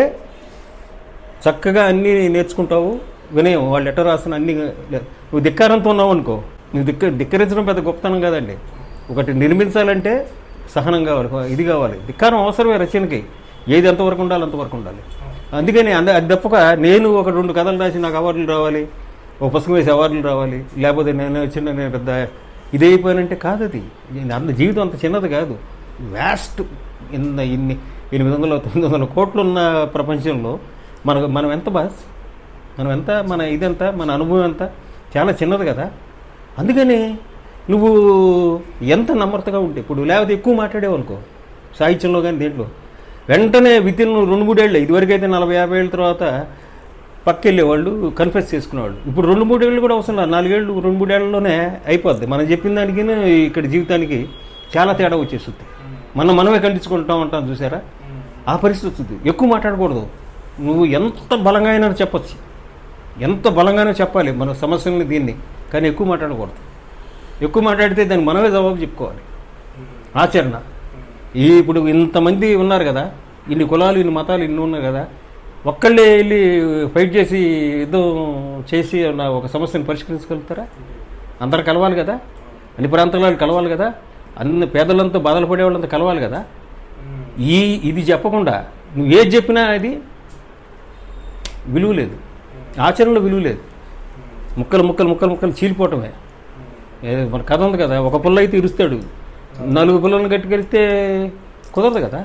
చక్కగా అన్నీ నేర్చుకుంటావు. వినయం, వాళ్ళు ఎట్ట రాసిన అన్ని. నువ్వు ధిక్కారంతో ఉన్నావు అనుకో, నువ్వు ధిక్కరించడం పెద్ద గొప్పతనం కాదండి. ఒకటి నిర్మించాలంటే సహనం కావాలి, ఇది కావాలి. ధిక్కారం అవసరమే రచనకి, ఏది ఎంతవరకు ఉండాలి అంతవరకు ఉండాలి. అందుకని అది తప్పక నేను 1-2 కథలు రాసి నాకు అవార్డులు రావాలి, ఒక పుస్తకం వేసి అవార్డులు రావాలి, లేకపోతే నేను పెద్ద ఇదైపోయానంటే కాదు. అది జీవితం అంత చిన్నది కాదు. వ్యాస్ట్ ఇన్ని 800-900 కోట్లు ఉన్న ప్రపంచంలో మనం ఎంత బాస్, మన ఇదెంత, మన అనుభవం ఎంత, చాలా చిన్నది కదా. అందుకని నువ్వు ఎంత నమ్రతగా ఉంటే ఇప్పుడు, లేకపోతే ఎక్కువ మాట్లాడేవు అనుకో సాహిత్యంలో కానీ దేంట్లో, వెంటనే వితిన్ 2-3 ఏళ్ళు, ఇదివరకు అయితే 40-50 ఏళ్ళ తర్వాత పక్కెళ్ళేవాళ్ళు, కన్ఫెస్ చేసుకునేవాళ్ళు. ఇప్పుడు 2-3 ఏళ్ళు కూడా అవసరం లేదు, 4 ఏళ్ళు 2-3 ఏళ్ళలోనే అయిపోద్ది. మనం చెప్పిన దానికి ఇక్కడ జీవితానికి చాలా తేడా వచ్చేస్తుంది. మనమే ఖండించుకుంటూ ఉంటాం చూసారా, ఆ పరిస్థితి వస్తుంది. ఎక్కువ మాట్లాడకూడదు. నువ్వు ఎంత బలంగా అయినా చెప్పచ్చు, ఎంత బలంగానే చెప్పాలి మన సమస్యల్ని, దీన్ని. కానీ ఎక్కువ మాట్లాడకూడదు. ఎక్కువ మాట్లాడితే దాన్ని మనమే జవాబు చెప్పుకోవాలి. ఆచరణ. ఇప్పుడు ఇంతమంది ఉన్నారు కదా, ఇన్ని కులాలు, ఇన్ని మతాలు, ఇన్ని ఉన్నాయి కదా, ఒక్కళ్ళే వెళ్ళి ఫైట్ చేసి యుద్ధం చేసి ఒక సమస్యను పరిష్కరించగలుగుతారా? అందరు కలవాలి కదా, అన్ని ప్రాంతాల కలవాలి కదా, అన్ని పేదలంతా బాధలు పడేవాళ్ళంతా కలవాలి కదా. ఇది చెప్పకుండా నువ్వు ఏది చెప్పినా అది విలువ లేదు, ఆచరణలో విలువ లేదు. ముక్కలు చీలిపోవటమే. మన కథ ఉంది కదా, ఒక పుల్ల అయితే ఇరుస్తాడు, 4 పుల్లలను గట్టికరిస్తే కుదరదు కదా.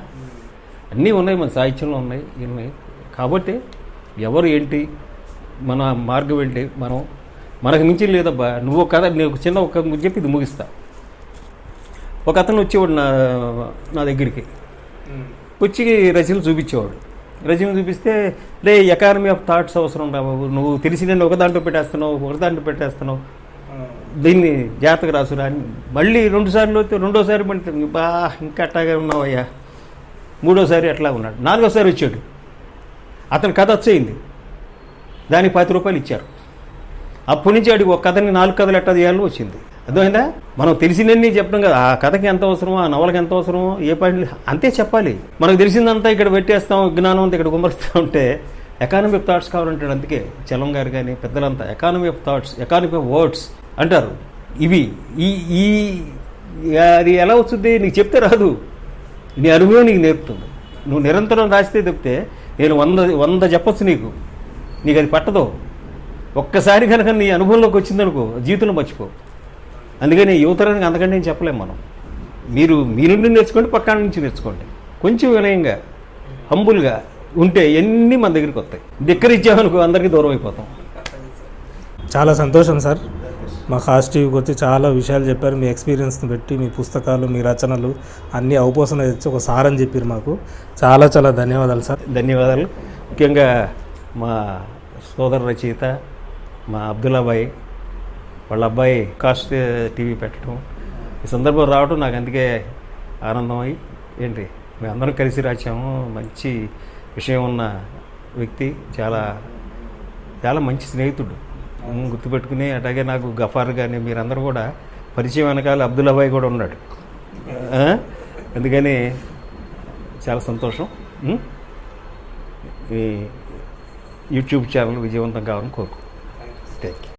అన్నీ ఉన్నాయి, మన సాహిత్యంలో ఉన్నాయి. కాబట్టి ఎవరు ఏంటి, మన మార్గం ఏంటి, మనకు మించి లేదబ్బా. నువ్వు కథ, నేను చిన్న ఒక చెప్పి ఇది ముగిస్తా. ఒక అతను వచ్చేవాడు నా దగ్గరికి, వచ్చి రచనలు చూపించేవాడు. రచనలు చూపిస్తే, ఎకానమీ ఆఫ్ థాట్స్ అవసరం రా బాబు, నువ్వు తెలిసిందని ఒక దాంట్లో పెట్టేస్తున్నావు, దీన్ని జాగ్రత్తగా రాసురా అని మళ్ళీ 2 సార్లు వస్తే, రెండోసారి అంటే ఇంకా అట్లాగే ఉన్నావయ్యా, 3ఓసారి అట్లా ఉన్నాడు. 4ఓసారి వచ్చాడు, అతని కథ వచ్చేయింది, దానికి 10 రూపాయలు ఇచ్చారు. అప్పటి నుంచి వాడికి ఒక కథని 4 కథలు ఎట్టా చేయాలో వచ్చింది. అర్థమైందా? మనం తెలిసినన్ని చెప్పడం కదా, ఆ కథకి ఎంత అవసరమో, ఆ నవలకి ఎంత అవసరమో, ఏ పాయింట్లు అంతే చెప్పాలి. మనకు తెలిసిందంతా ఇక్కడ పెట్టేస్తాం, జ్ఞానం అంతా ఇక్కడ గుమ్మరిస్తూ ఉంటే ఎకానమీ ఆఫ్ థాట్స్ కావాలంటాడు. అందుకే చలం గారు కానీ పెద్దలంతా economy of thoughts, economy of words అంటారు. ఇవి అది ఎలా వస్తుంది? నీకు చెప్తే రాదు, నీ అనుభవం నీకు నేర్పుతుంది. నువ్వు నిరంతరం రాస్తే చెప్తే నేను 100 చెప్పచ్చు, నీకు అది పట్టదు. ఒక్కసారి కనుక నీ అనుభవంలోకి వచ్చిందనుకో, జీవితంలో మర్చిపో. అందుకని యువతరానికి అంతకంటే నేను చెప్పలేము. మనం మీ నుండి నేర్చుకోండి, పక్కన నుంచి నేర్చుకోండి. కొంచెం వినయంగా, హంబుల్గా ఉంటే ఎన్ని మన దగ్గరికి వస్తాయి. ధిక్కరిచ్చామనుకో అందరికీ దూరం అయిపోతాం. చాలా సంతోషం సార్, మా కాస్ట్ టీవీకి వచ్చి చాలా విషయాలు చెప్పారు. మీ ఎక్స్పీరియన్స్ని బట్టి, మీ పుస్తకాలు, మీ రచనలు అన్నీ అవపోసన తెచ్చి ఒక సారని చెప్పారు మాకు. చాలా ధన్యవాదాలు సార్. ధన్యవాదాలు. ముఖ్యంగా మా సోదర రచయిత మా అబ్దుల్లాబాయ్ వాళ్ళ అబ్బాయి కాస్ట్ టీవీ పెట్టడం, ఈ సందర్భం రావడం నాకు అందుకే ఆనందం అయ్యి, మేమందరం కలిసి రాసాము. మంచి విషయం ఉన్న వ్యక్తి, చాలా చాలా మంచి స్నేహితుడు, గుర్తుపెట్టుకుని. అట్లాగే నాకు గఫార్ కానీ మీరందరూ కూడా పరిచయం వెనకాల అబ్దుల్లాబాయ్ కూడా ఉన్నాడు. అందుకని చాలా సంతోషం. ఈ యూట్యూబ్ ఛానల్ విజయవంతం కావాలని కోరుకు. Thank you.